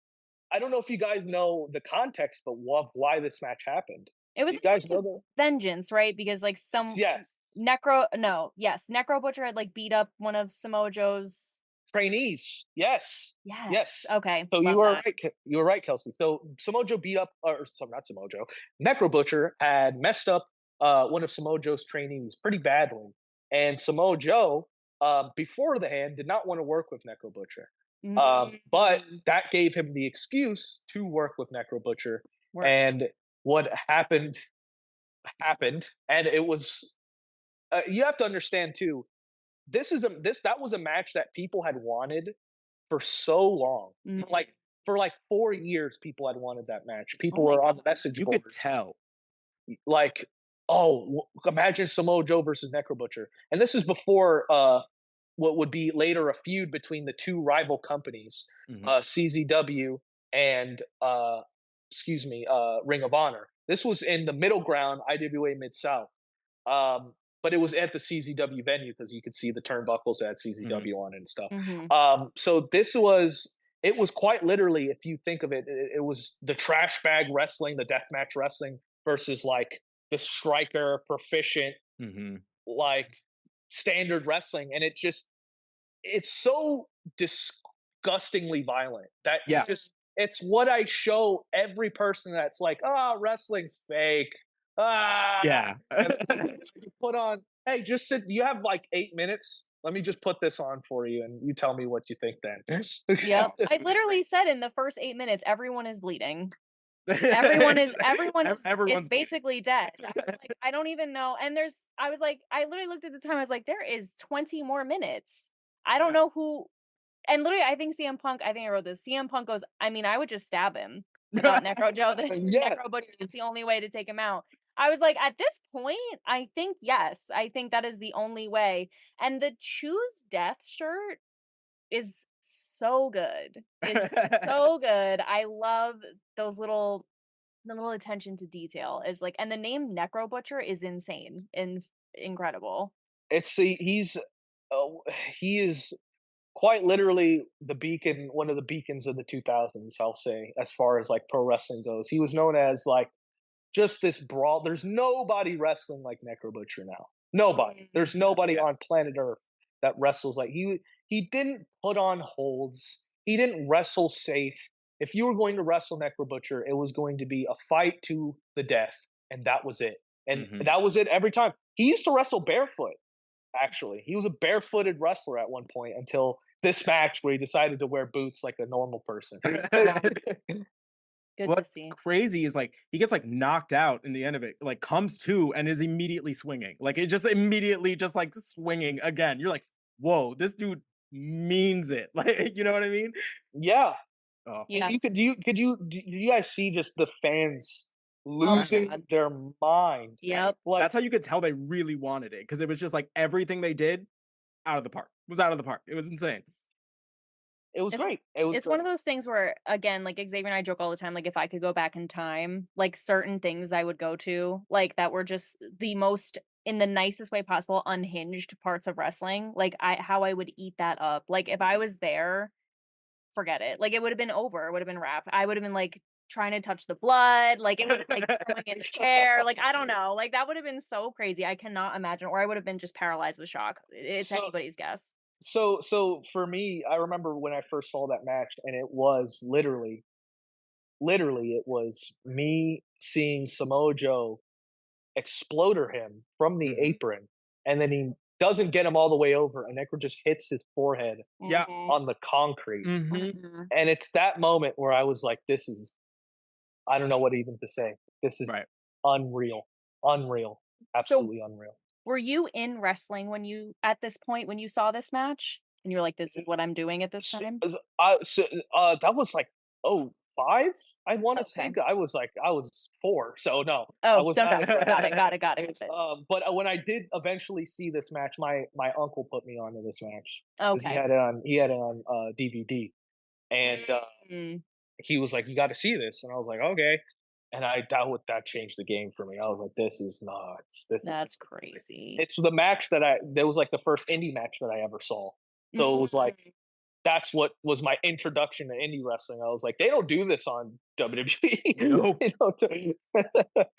Speaker 3: I don't know if you guys know the context of why this match happened.
Speaker 2: It
Speaker 3: Do
Speaker 2: was
Speaker 3: you
Speaker 2: in
Speaker 3: guys
Speaker 2: like
Speaker 3: know
Speaker 2: a
Speaker 3: the
Speaker 2: vengeance, right? Because like some
Speaker 3: Yes.
Speaker 2: Necro Butcher had like beat up one of Samoa Joe's.
Speaker 3: Trainees. Yes.
Speaker 2: Yes.
Speaker 3: Yes.
Speaker 2: Okay.
Speaker 3: So you
Speaker 2: Love
Speaker 3: were
Speaker 2: that.
Speaker 3: right. You were right, Kelsey. So Samoa Joe beat up, or sorry, not Samoa Joe. Necro Butcher had messed up one of Samoa Joe's trainees pretty badly, and Samoa Joe, before the hand, did not want to work with Necro Butcher. But
Speaker 2: Mm.
Speaker 3: that gave him the excuse to work with Necro Butcher,
Speaker 2: Work.
Speaker 3: and what happened, and it was. You have to understand too. This that was a match that people had wanted for so long.
Speaker 2: Mhm.
Speaker 3: For like 4 years, people had wanted that match.
Speaker 2: Oh
Speaker 3: People
Speaker 2: my
Speaker 3: were on
Speaker 2: god.
Speaker 3: the message
Speaker 4: You could
Speaker 3: boards.
Speaker 4: tell.
Speaker 3: Like imagine Samoa Joe versus Necro Butcher, and this is before what would be later a feud between the two rival companies,
Speaker 4: Hmm.
Speaker 3: CZW and Ring of Honor. This was in the middle ground, IWA Mid South. But it was at the CZW venue because you could see the turnbuckles that had
Speaker 4: Hmm.
Speaker 3: CZW on it and stuff.
Speaker 2: Mhm.
Speaker 3: So it was quite literally, if you think of it, it was the trash bag wrestling, the deathmatch wrestling versus like the striker, proficient,
Speaker 4: Hmm.
Speaker 3: like standard wrestling, and it's so disgustingly violent that
Speaker 4: Yeah.
Speaker 3: it's what I show every person that's like, wrestling's fake. Ah,
Speaker 4: Yeah.
Speaker 3: and you put on, hey, just sit. You have like 8 minutes. Let me just put this on for you, and you tell me what you think. Then,
Speaker 2: Yep. I literally said in the first 8 minutes, everyone is bleeding. It's
Speaker 4: Everyone's bleeding.
Speaker 2: basically dead. I was like, I don't even know. And I was like, I literally looked at the time. I was like, there is 20 more minutes. I don't
Speaker 4: Yeah.
Speaker 2: know who. And literally, I think CM Punk, I think I wrote this. CM Punk goes, I mean, I would just stab him. I thought Necro Joe, the
Speaker 3: yeah.
Speaker 2: Necro Butcher, it's the only way to take him out. I was like, at this point, I think yes. I think that is the only way. And the choose death shirt is so good. Is so good. I love those the little attention to detail is like, and the name Necro Butcher is insane and incredible.
Speaker 3: It's uh, he is quite literally the beacon, one of the beacons of the 2000s. I'll say, as far as like pro wrestling goes, he was known as like just this brawl. There's nobody wrestling like Necro Butcher now. Nobody. There's nobody
Speaker 4: Yeah.
Speaker 3: on planet Earth that wrestles like he. He didn't put on holds. He didn't wrestle safe. If you were going to wrestle Necro Butcher, it was going to be a fight to the death, and that was it. And
Speaker 4: Hmm.
Speaker 3: that was it every time. He used to wrestle barefoot. Actually, he was a barefooted wrestler at one point until this match where he decided to wear boots like a normal person.
Speaker 2: Good to
Speaker 4: What's
Speaker 2: see.
Speaker 4: crazy is like he gets like knocked out in the end of it, like comes to and is immediately swinging. Like it just immediately just like swinging again. You're like, whoa, this dude means it. Like, you know what I mean?
Speaker 3: Yeah,
Speaker 4: Oh,
Speaker 2: Yeah.
Speaker 3: do you guys see just the fans
Speaker 2: Oh my
Speaker 3: losing
Speaker 2: god.
Speaker 3: their mind?
Speaker 2: Yep.
Speaker 3: Like
Speaker 4: that's how you could tell they really wanted it because it was just like everything they did out of the park. Was out of the park. It was insane.
Speaker 3: it was
Speaker 2: It's
Speaker 3: great. It was
Speaker 2: it's one
Speaker 3: great.
Speaker 2: of those things where, again, like Xavier and I joke all the time, like if I could go back in time, like certain things I would go to, like that were just the most in the nicest way possible, unhinged parts of wrestling. Like how I would eat that up. Like if I was there, forget it. Like it would have been over. It would have been wrap. I would have been like trying to touch the blood, like it was like throwing in his chair. Like I don't know. Like that would have been so crazy. I cannot imagine. Or I would have been just paralyzed with shock. It's
Speaker 3: So
Speaker 2: anybody's guess.
Speaker 3: so for me, I remember when I first saw that match, and it was literally, it was me seeing Samoa Joe exploder him from the
Speaker 4: Hmm.
Speaker 3: apron, and then he doesn't get him all the way over, and Necro just hits his forehead
Speaker 4: Yeah.
Speaker 2: Mhm.
Speaker 3: on the concrete.
Speaker 4: Hmm.
Speaker 2: Mhm.
Speaker 3: And it's that moment where I was like, this is, I don't know what even to say. This is
Speaker 4: Right.
Speaker 3: unreal. Unreal.
Speaker 2: So
Speaker 3: Absolutely unreal.
Speaker 2: were you in wrestling when you at this point when you saw this match? And you're like, "This is what I'm doing at this
Speaker 3: So,
Speaker 2: time?"
Speaker 3: so that was like, oh, 5? I want to say
Speaker 2: Okay.
Speaker 3: I was like, I was 4. So no, I
Speaker 2: Oh,
Speaker 3: was
Speaker 2: don't
Speaker 3: not.
Speaker 2: tell me. Got it, got it, got it.
Speaker 3: But when I did eventually see this match, my uncle put me onto this match because
Speaker 2: Okay.
Speaker 3: he had it on DVD, and
Speaker 2: Mm,
Speaker 3: he was like, "You got to see this," and I was like, "Okay." And that changed the game for me. I was like, "This is nuts. This is
Speaker 2: that's
Speaker 3: nuts."
Speaker 2: crazy.
Speaker 3: It's the match that was like the first indie match that I ever saw. So it was like
Speaker 2: Mm,
Speaker 3: that's what was my introduction to indie wrestling. I was like, they don't do this on WWE.
Speaker 4: No.
Speaker 3: you know,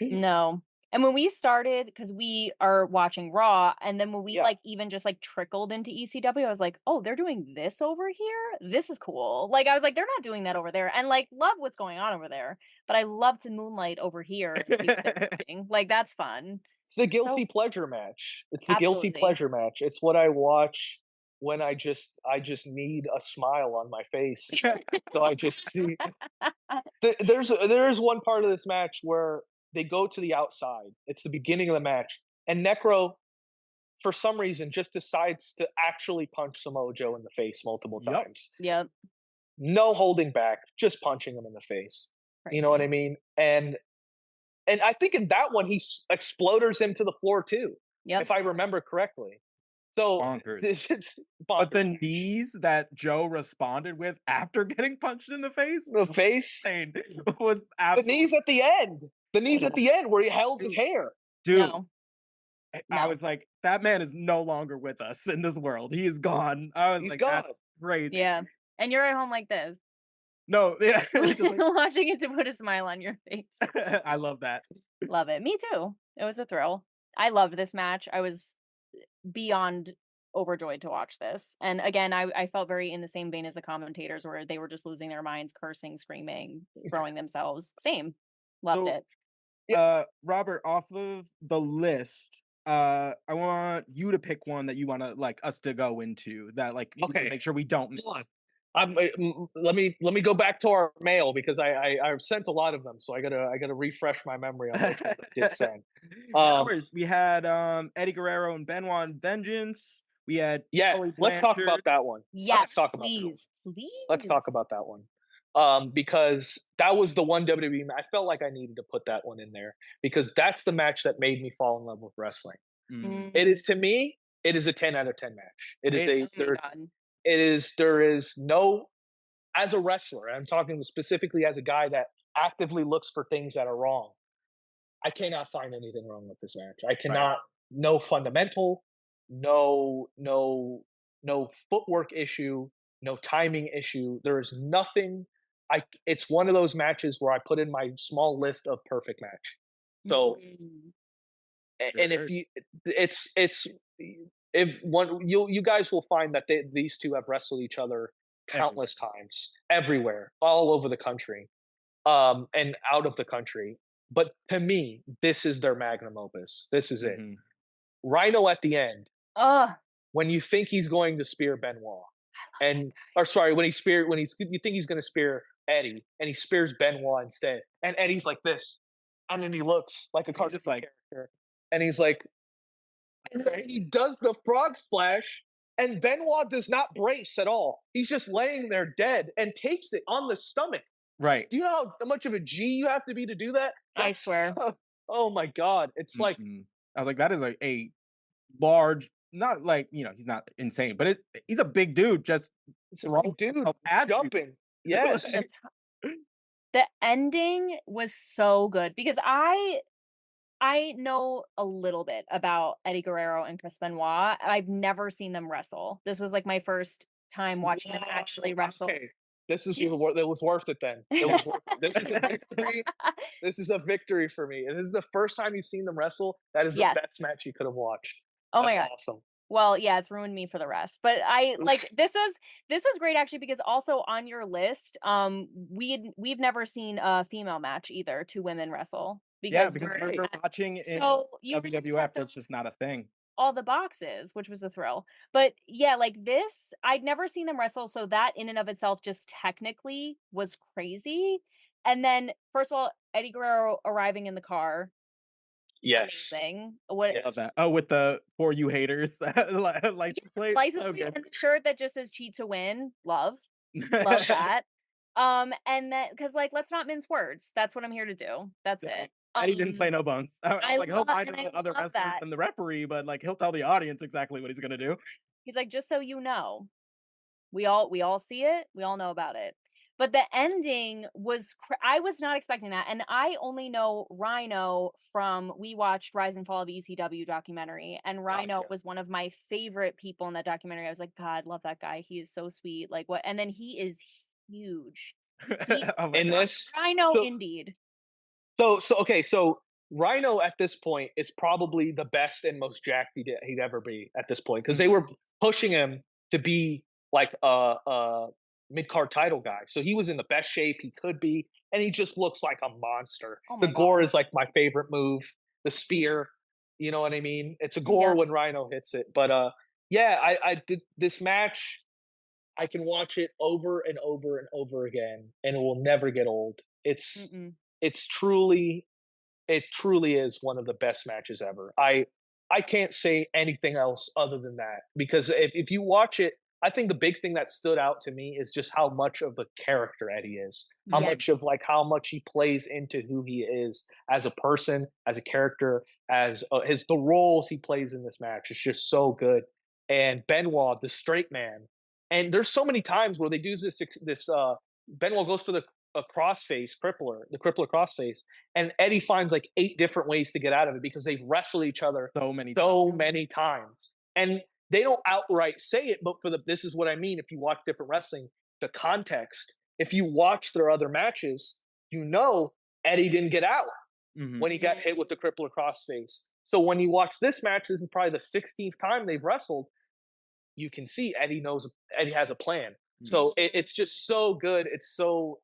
Speaker 2: no. And when we started, because we are watching Raw, and then when we
Speaker 3: yeah.
Speaker 2: like even just like trickled into ECW, I was like, oh, they're doing this over here? This is cool. Like I was like, they're not doing that over there. And like love what's going on over there. But I love to moonlight over here and see what they're doing. Like that's fun.
Speaker 3: It's the
Speaker 2: So
Speaker 3: guilty pleasure match. It's the guilty
Speaker 2: absolutely.
Speaker 3: pleasure match. It's what I watch when I just need a smile on my face. So I just see there's one part of this match where they go to the outside. It's the beginning of the match, and Necro, for some reason, just decides to actually punch Samoa Joe in the face multiple
Speaker 4: Yep.
Speaker 3: times.
Speaker 2: Yep.
Speaker 3: No holding back, just punching him in the face. You know what
Speaker 2: Crazy.
Speaker 3: I mean? And and I think in that one he exploders him to the floor too,
Speaker 2: Yep.
Speaker 3: if I remember correctly. So
Speaker 4: Bonkers.
Speaker 3: this is
Speaker 4: But
Speaker 3: bonkers.
Speaker 4: the knees that Joe responded with after getting punched in the face
Speaker 3: The
Speaker 4: was
Speaker 3: face,
Speaker 4: insane. Was
Speaker 3: the knees
Speaker 4: absolutely
Speaker 3: at the end, the knees at the end where he held his
Speaker 4: dude,
Speaker 3: hair.
Speaker 4: dude.
Speaker 2: No,
Speaker 4: I
Speaker 2: no.
Speaker 4: was like, that man is no longer with us in this world. He is gone. I was
Speaker 3: He's
Speaker 4: like,
Speaker 3: gone.
Speaker 4: that's crazy.
Speaker 2: Yeah. And you're at home like this,
Speaker 4: No, yeah, just like
Speaker 2: watching it to put a smile on your face.
Speaker 4: I love that.
Speaker 2: Love it. Me too. It was a thrill. I loved this match. I was beyond overjoyed to watch this. And again, I felt very in the same vein as the commentators where they were just losing their minds, cursing, screaming, throwing themselves. Same. Loved
Speaker 4: So
Speaker 2: it.
Speaker 3: Yeah.
Speaker 4: Robert, off of the list, I want you to pick one that you want to like us to go into that like we wanna
Speaker 3: Okay.
Speaker 4: make sure we don't miss.
Speaker 3: Hold on. Let me go back to our mail because I've sent a lot of them, so I gotta refresh my memory on which ones I did send. Um,
Speaker 4: Ours, we had Eddie Guerrero and Benoit and Vengeance. We had
Speaker 3: yeah,
Speaker 4: Tully
Speaker 3: let's talk about
Speaker 4: Blanchard.
Speaker 3: that one. Let's
Speaker 2: Yes,
Speaker 3: talk about that one.
Speaker 2: please.
Speaker 3: Let's talk
Speaker 2: Please.
Speaker 3: about that one. Because that was the one WWE. I felt like I needed to put that one in there because that's the match that made me fall in love with wrestling.
Speaker 4: Mm.
Speaker 3: It
Speaker 2: Mm.
Speaker 3: is to me, it is a 10 out of 10 match. It is
Speaker 4: It
Speaker 3: a
Speaker 2: Oh my
Speaker 3: there.
Speaker 2: God.
Speaker 3: There is no, as a wrestler. I'm talking specifically as a guy that actively looks for things that are wrong. I cannot find anything wrong with this match. I
Speaker 4: right.
Speaker 3: cannot. No fundamental, no footwork issue, no timing issue. There is nothing. It's one of those matches where I put in my small list of perfect match. So,
Speaker 2: Mm.
Speaker 3: and if
Speaker 4: Sure.
Speaker 3: you, it's if one you guys will find that these two have wrestled each other
Speaker 4: Everywhere.
Speaker 3: countless times everywhere, all over the country, and out of the country. But to me, this is their magnum opus. This is it.
Speaker 4: Mhm.
Speaker 3: Rhino at the end,
Speaker 2: Oh,
Speaker 3: when you think he's going to spear Benoit, and or sorry, when you think he's going to spear Eddie, and he spears Benoit instead, and Eddie's like this, and then he looks like a
Speaker 4: He's
Speaker 3: cartoon
Speaker 4: just like,
Speaker 3: character, and he's like, and then he does the frog splash, and Benoit does not brace at all. He's just laying there dead and takes it on the stomach.
Speaker 4: right.
Speaker 3: Do you know how much of a G you have to be to do that?
Speaker 2: I
Speaker 3: That's
Speaker 2: swear.
Speaker 3: oh my god! It's like
Speaker 4: Mm-mm. I was like, that is a large, not like he's not insane, but he's a big dude just
Speaker 3: it's a
Speaker 4: throwing
Speaker 3: big dude
Speaker 4: himself at you.
Speaker 3: jumping. Yes,
Speaker 2: The the ending was so good because I know a little bit about Eddie Guerrero and Chris Benoit. I've never seen them wrestle. This was like my first time watching them actually wrestle.
Speaker 3: okay. This is it was worth it then. It
Speaker 4: Yeah.
Speaker 3: was worth it. This is a victory. This is a victory for me. And this is the first time you've seen them wrestle. That is the
Speaker 2: Yes.
Speaker 3: best match you could have watched.
Speaker 2: Oh my
Speaker 3: That's
Speaker 2: god.
Speaker 3: awesome.
Speaker 2: Well, yeah, it's ruined me for the rest. But I like this was great actually because also on your list, we've never seen a female match either, two women wrestle
Speaker 4: Yeah,
Speaker 2: because
Speaker 4: because
Speaker 2: we're
Speaker 4: we're
Speaker 2: at,
Speaker 4: watching in
Speaker 2: so you
Speaker 4: WWF, that's just not a thing.
Speaker 2: all the boxes, which was a thrill. But yeah, like this, I'd never seen them wrestle, so that in and of itself just technically was crazy. And then first of all, Eddie Guerrero arriving in the car,
Speaker 3: Yes.
Speaker 2: amazing. What
Speaker 4: Love
Speaker 3: Yes.
Speaker 4: that. Oh, with the "For You Haters" license plate.
Speaker 2: license
Speaker 4: So
Speaker 2: plate
Speaker 4: good.
Speaker 2: and the shirt that just says cheat to win. Love. Love that. And then because like let's not mince words. That's what I'm here to do. That's
Speaker 4: Yeah,
Speaker 2: it.
Speaker 4: Eddie didn't play no bones. I
Speaker 2: I
Speaker 4: was like, he'll lie to
Speaker 2: and I
Speaker 4: the other
Speaker 2: love
Speaker 4: wrestlers
Speaker 2: that.
Speaker 4: and the referee, but like he'll tell the audience exactly what he's gonna do.
Speaker 2: He's like, just so you know, we all see it, we all know about it. But the ending was I was not expecting that, and I only know Rhino from we watched Rise and Fall of ECW documentary, and Rhino
Speaker 3: Gotcha.
Speaker 2: was one of my favorite people in that documentary. I was like, God, love that guy. He is so sweet. Like what? And then he is huge. He
Speaker 4: Oh my
Speaker 3: In
Speaker 4: god.
Speaker 3: this,
Speaker 2: Rhino
Speaker 3: so
Speaker 2: indeed.
Speaker 3: okay, so Rhino at this point is probably the best and most jacked he'd ever be at this point because
Speaker 4: Mm,
Speaker 3: they were pushing him to be like a mid card title guy. So he was in the best shape he could be, and he just looks like a monster.
Speaker 2: Oh
Speaker 3: The
Speaker 2: my
Speaker 3: gore
Speaker 2: God.
Speaker 3: is like my favorite move. The spear, you know what I mean? It's a gore
Speaker 2: Yeah.
Speaker 3: when Rhino hits it, but yeah, I did this match. I can watch it over and over and over again, and it will never get old.
Speaker 2: Mm-mm.
Speaker 3: It's truly it truly is one of the best matches ever. I can't say anything else other than that because if you watch it I think the big thing that stood out to me is just how much of a character Eddie is. How
Speaker 2: Yes.
Speaker 3: much of like how much he plays into who he is as a person, as a character, as his the roles he plays in this match is just so good. And Benoit, the straight man, and there's so many times where they do this. Benoit goes for the a crossface crippler, the crippler crossface, and Eddie finds like 8 different ways to get out of it because they've wrestled each other
Speaker 4: So many times.
Speaker 3: so many times. And they don't outright say it, but for the this is what I mean. If you watch different wrestling, the context. If you watch their other matches, you know Eddie didn't get out
Speaker 4: Mhm.
Speaker 3: when he got hit with the crippler crossface. So when you watch this match, this is probably the 16th time they've wrestled. You can see Eddie has a plan.
Speaker 4: Mhm.
Speaker 3: So it's just so good. It's so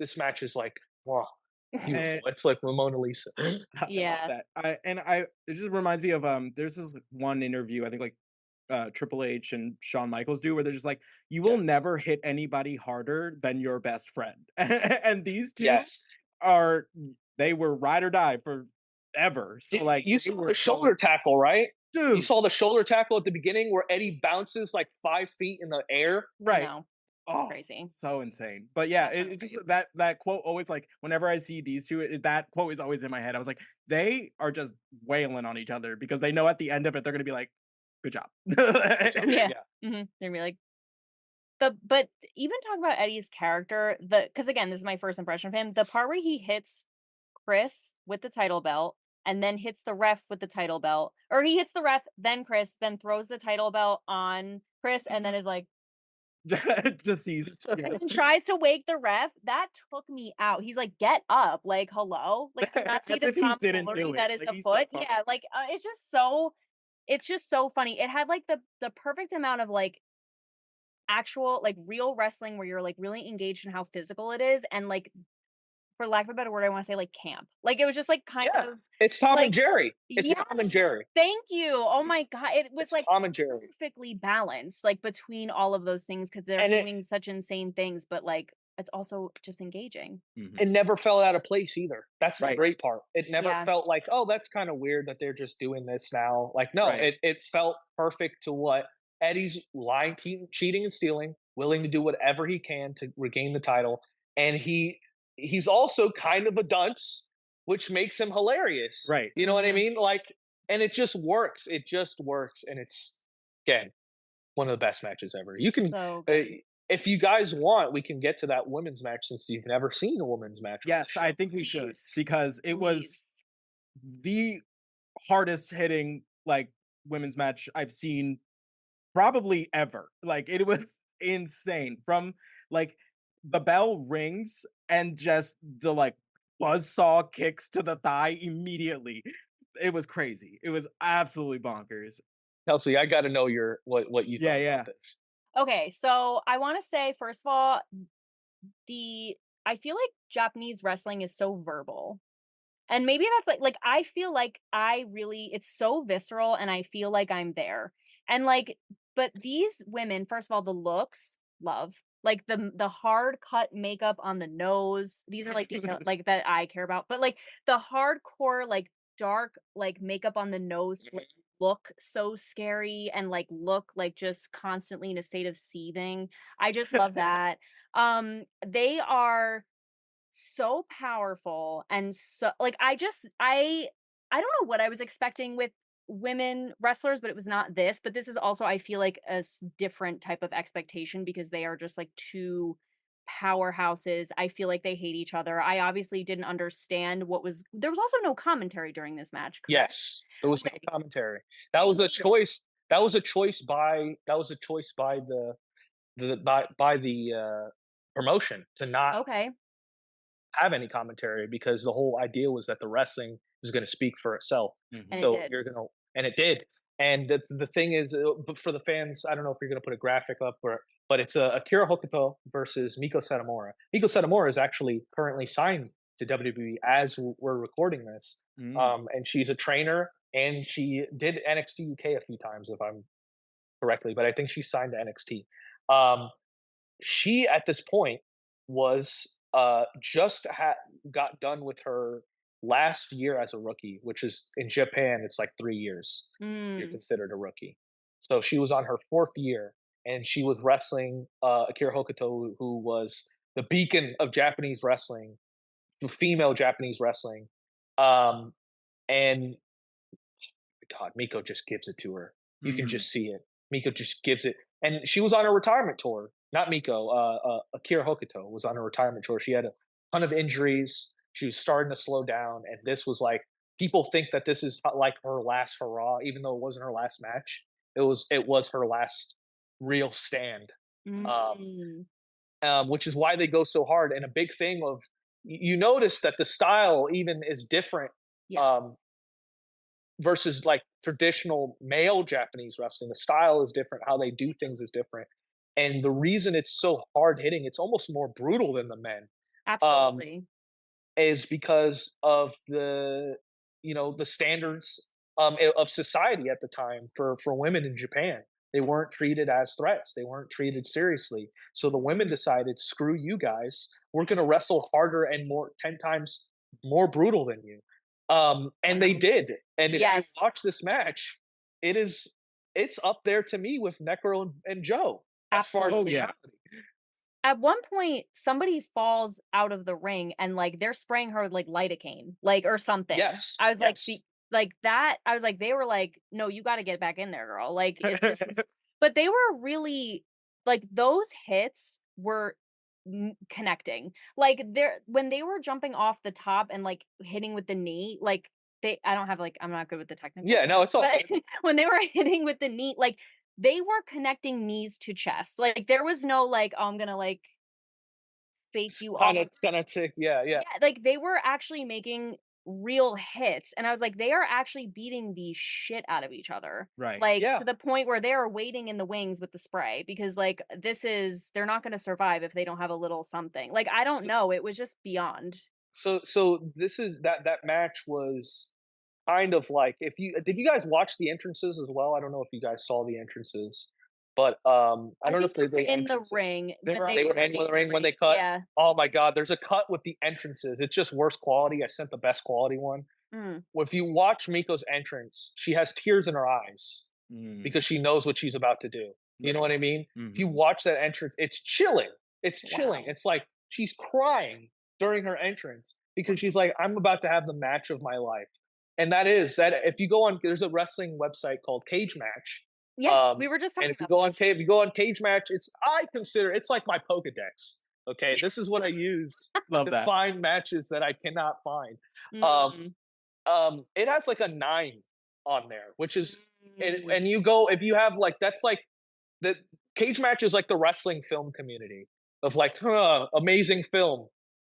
Speaker 3: this match is like wow, beautiful.
Speaker 4: And
Speaker 3: It's like the Mona Lisa.
Speaker 4: I love
Speaker 2: Yeah.
Speaker 4: that. It just reminds me of there's this one interview I think like Triple H and Shawn Michaels do where they're just like, you will
Speaker 3: Yes,
Speaker 4: never hit anybody harder than your best friend. And these two
Speaker 3: yes.
Speaker 4: are they were ride or die forever. So like
Speaker 3: You
Speaker 4: they
Speaker 3: saw
Speaker 4: were
Speaker 3: the shoulder tackle, right? You
Speaker 4: dude,
Speaker 3: saw the shoulder tackle at the beginning where Eddie bounces like 5 feet in the air.
Speaker 2: I
Speaker 4: right.
Speaker 2: know. It's
Speaker 4: Oh,
Speaker 2: crazy.
Speaker 4: so insane. But yeah,
Speaker 2: That's
Speaker 4: it just
Speaker 2: great.
Speaker 4: that quote always like whenever I see these two, that quote is always in my head. I was like, they are just wailing on each other because they know at the end of it they're gonna be like, good job.
Speaker 3: Good job.
Speaker 2: Yeah.
Speaker 3: Yeah.
Speaker 2: They're gonna be like, but even talk about Eddie's character, because again, this is my first impression of him. The part where he hits Chris with the title belt and then hits the ref with the title belt, or he hits the ref, then Chris, then throws the title belt on Chris, and then is like,
Speaker 4: Just he's yeah.
Speaker 2: and then tries to wake the ref. That took me out. He's like, "Get up!" Like, hello, like, do you not see
Speaker 4: As
Speaker 2: the
Speaker 4: if he didn't
Speaker 2: tomfoolery
Speaker 4: do it.
Speaker 2: that is
Speaker 4: Like he's so
Speaker 2: afoot?
Speaker 4: fucking
Speaker 2: Yeah, like, it's just so funny. It had like the perfect amount of like actual like real wrestling where you're like really engaged in how physical it is, and like for lack of a better word, I want to say like camp. Like it was just like kind
Speaker 3: Yeah.
Speaker 2: of
Speaker 3: It's Tom and
Speaker 2: like
Speaker 3: Jerry. It's
Speaker 2: yes,
Speaker 3: Tom and Jerry.
Speaker 2: thank you. Oh my god, it was
Speaker 3: It's
Speaker 2: like
Speaker 3: Tom and Jerry.
Speaker 2: perfectly balanced, like between all of those things because they're
Speaker 3: And
Speaker 2: doing such insane things, but like it's also just engaging.
Speaker 4: Mhm.
Speaker 3: it never fell out of place either. That's the
Speaker 4: Right,
Speaker 3: great part. It never
Speaker 2: Yeah.
Speaker 3: felt like, oh, that's kind of weird that they're just doing this now. Like, no,
Speaker 4: right.
Speaker 3: it felt perfect to what Eddie's lying, cheating, and stealing, willing to do whatever he can to regain the title, and he's also kind of a dunce, which makes him hilarious.
Speaker 4: Right.
Speaker 3: You know what I
Speaker 2: Mhm.
Speaker 3: mean? Like, and it just works. It just works, and it's again one of the best matches ever. You can,
Speaker 2: So
Speaker 3: uh,
Speaker 2: good.
Speaker 3: if you guys want, we can get to that women's match since you've never seen a women's match on this
Speaker 4: Yes, I
Speaker 3: show.
Speaker 4: think we should
Speaker 2: Please.
Speaker 4: because it
Speaker 2: Please.
Speaker 4: was the hardest hitting like women's match I've seen probably ever. Like it was insane. From like the bell rings and just the like buzzsaw kicks to the thigh immediately. It was crazy. It was absolutely bonkers.
Speaker 3: Kelsey, I got to know your what you
Speaker 4: Yeah,
Speaker 3: thought about
Speaker 4: yeah.
Speaker 2: Okay, so I wanna say, first of all, the I feel like Japanese wrestling is so verbal. And maybe that's I feel like I really it's so visceral and I feel like I'm there. And like but these women, first of all, the looks, love. Like the hard cut makeup on the nose. These are like detail like that I care about. But like the hardcore like dark like makeup on the nose to, like, look so scary and like look like just constantly in a state of seething. I just love that. They are so powerful and so like I don't know what I was expecting with women wrestlers, but it was not this, but this is also I feel like a different type of expectation because they are just like two powerhouses. I feel like they hate each other. I obviously didn't understand what was there was also no commentary during this match, correct?
Speaker 3: yes, there was no
Speaker 2: Okay.
Speaker 3: commentary.
Speaker 2: I
Speaker 3: That was a
Speaker 2: hate it.
Speaker 3: choice. That was a choice by by the promotion to not
Speaker 2: Okay.
Speaker 3: have any commentary because the whole idea was that the wrestling is going to speak for itself.
Speaker 2: And
Speaker 4: Mhm.
Speaker 2: it
Speaker 3: So
Speaker 2: did.
Speaker 3: you're gonna, and it did. And the thing is, but for the fans, I don't know if you're gonna put a graphic up, but it's Akira Hokuto versus Miko Satomura. Miko Satomura is actually currently signed to WWE as we're recording this,
Speaker 4: Mm.
Speaker 3: and she's a trainer and she did NXT UK a few times, if I'm correctly, but I think she's signed to NXT. Um, she at this point was got done with her last year as a rookie, which is in Japan, it's like 3 years. You're
Speaker 2: Mm.
Speaker 3: considered a rookie. So she was on her 4th year. and she was wrestling Akira Hokuto, who was the beacon of Japanese wrestling, female Japanese wrestling. Um, and God, Miko just gives it to her. You can
Speaker 4: Mhm.
Speaker 3: just see it. Miko just gives it, and she was on a retirement tour. Not Miko. Akira Hokuto was on a retirement tour. She had a ton of injuries. She was starting to slow down, and this was like people think that this is like her last hurrah, even though it wasn't her last match. It was her last real stand, um,
Speaker 2: Mm.
Speaker 3: which is why they go so hard. And a big thing of you notice that the style even is different
Speaker 2: Yes.
Speaker 3: um, versus like traditional male Japanese wrestling. The style is different, how they do things is different. And the reason it's so hard hitting, it's almost more brutal than the men. Um,
Speaker 2: Absolutely.
Speaker 3: is because of the standards of society at the time for women in Japan. They weren't treated as threats. They weren't treated seriously. So the women decided, screw you guys. We're going to wrestle harder and more 10 times more brutal than you. And they did. And if you
Speaker 2: Yes.
Speaker 3: watch this match, it is it's up there to me with Necro and Joe as far as
Speaker 4: Oh yeah.
Speaker 2: Absolutely.
Speaker 3: physicality.
Speaker 2: At one point, somebody falls out of the ring and, like, they're spraying her with, like, lidocaine, like, or something.
Speaker 3: Yes,
Speaker 2: I was like,
Speaker 3: yes.
Speaker 2: "The" like, that I was like, they were like, "No, you gotta get back in there, girl." Like, this is but they were really like, those hits were connecting. Like, they're when they were jumping off the top and, like, hitting with the knee, like, they I don't have, like I'm not good with the technical
Speaker 3: Yeah, no,
Speaker 2: terms,
Speaker 3: it's all
Speaker 2: but
Speaker 3: good.
Speaker 2: when they were hitting with the knee, like, they were connecting knees to chest. Like, there was no, like, "Oh, I'm gonna, like, fake you off."
Speaker 3: Kind of tick. Yeah, yeah.
Speaker 2: Yeah, like, they were actually making real hits, and I was like, "They are actually beating the shit out of each other."
Speaker 4: Right.
Speaker 2: Like,
Speaker 3: Yeah.
Speaker 2: to the point where they are waiting in the wings with the spray because, like, they're not gonna survive if they don't have a little something. Like, I don't know, it was just beyond.
Speaker 3: So this is that match was kind of like if you did you guys watch the entrances as well? I don't know if you guys saw the entrances, but I
Speaker 2: I
Speaker 3: don't know
Speaker 2: think
Speaker 3: if
Speaker 2: they were
Speaker 3: they
Speaker 2: in the
Speaker 3: entrances.
Speaker 2: ring
Speaker 4: They
Speaker 2: when
Speaker 4: were on
Speaker 2: they
Speaker 3: They
Speaker 4: the
Speaker 3: were
Speaker 2: were
Speaker 3: in
Speaker 4: ring.
Speaker 3: the
Speaker 2: in the
Speaker 3: ring when
Speaker 2: ring.
Speaker 3: they cut.
Speaker 2: Yeah.
Speaker 3: Oh my god, there's a cut with the entrances. It's just worse quality. I sent the best quality one.
Speaker 2: Mm.
Speaker 3: Well, if you watch Miko's entrance, she has tears in her eyes
Speaker 4: Mm,
Speaker 3: because she knows what she's about to do. You know
Speaker 4: right.
Speaker 3: what I mean? If you
Speaker 4: Mhm.
Speaker 3: watch that entrance, it's chilling. It's chilling.
Speaker 2: Wow.
Speaker 3: It's like she's crying during her entrance because she's like, I'm about to have the match of my life. And that is that if you go on, there's a wrestling website called Cage Match.
Speaker 2: Yes, we were just
Speaker 3: And
Speaker 2: talking
Speaker 3: if you
Speaker 2: about
Speaker 3: go on
Speaker 2: this.
Speaker 3: Cage, if you go on Cage Match, I consider it's like my Pokedex. Okay, this is what I use
Speaker 4: Love
Speaker 3: to
Speaker 4: that.
Speaker 3: find matches that I cannot find. Um,
Speaker 2: Mm.
Speaker 3: it has like a 9 on there, which is
Speaker 2: Mm.
Speaker 3: and you go if you have like that's like the Cage Match is like the wrestling film community of like, huh, amazing film.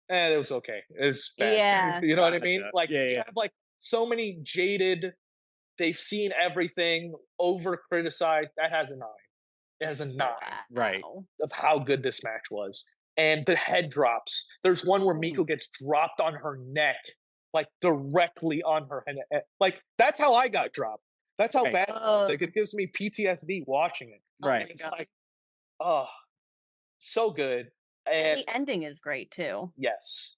Speaker 3: And it was okay. It's bad.
Speaker 2: Yeah.
Speaker 3: You know what I mean?
Speaker 4: Gotcha.
Speaker 3: Like
Speaker 4: Yeah,
Speaker 3: you
Speaker 4: yeah.
Speaker 3: have like so many jaded, they've seen everything, over criticized. That has a 9. It has a 9
Speaker 4: Right.
Speaker 2: Wow.
Speaker 3: of how good this match was. And the head drops. There's one where
Speaker 2: Mm.
Speaker 3: Miko gets dropped on her neck, like directly on her head. Like that's how I got dropped. That's how
Speaker 4: Right.
Speaker 3: bad it was. Like
Speaker 2: Ugh.
Speaker 3: it gives me PTSD watching it.
Speaker 2: Oh
Speaker 4: Right.
Speaker 2: my
Speaker 3: It's
Speaker 2: god.
Speaker 3: like, oh, so good.
Speaker 2: And
Speaker 3: And
Speaker 2: the ending is great too.
Speaker 3: yes,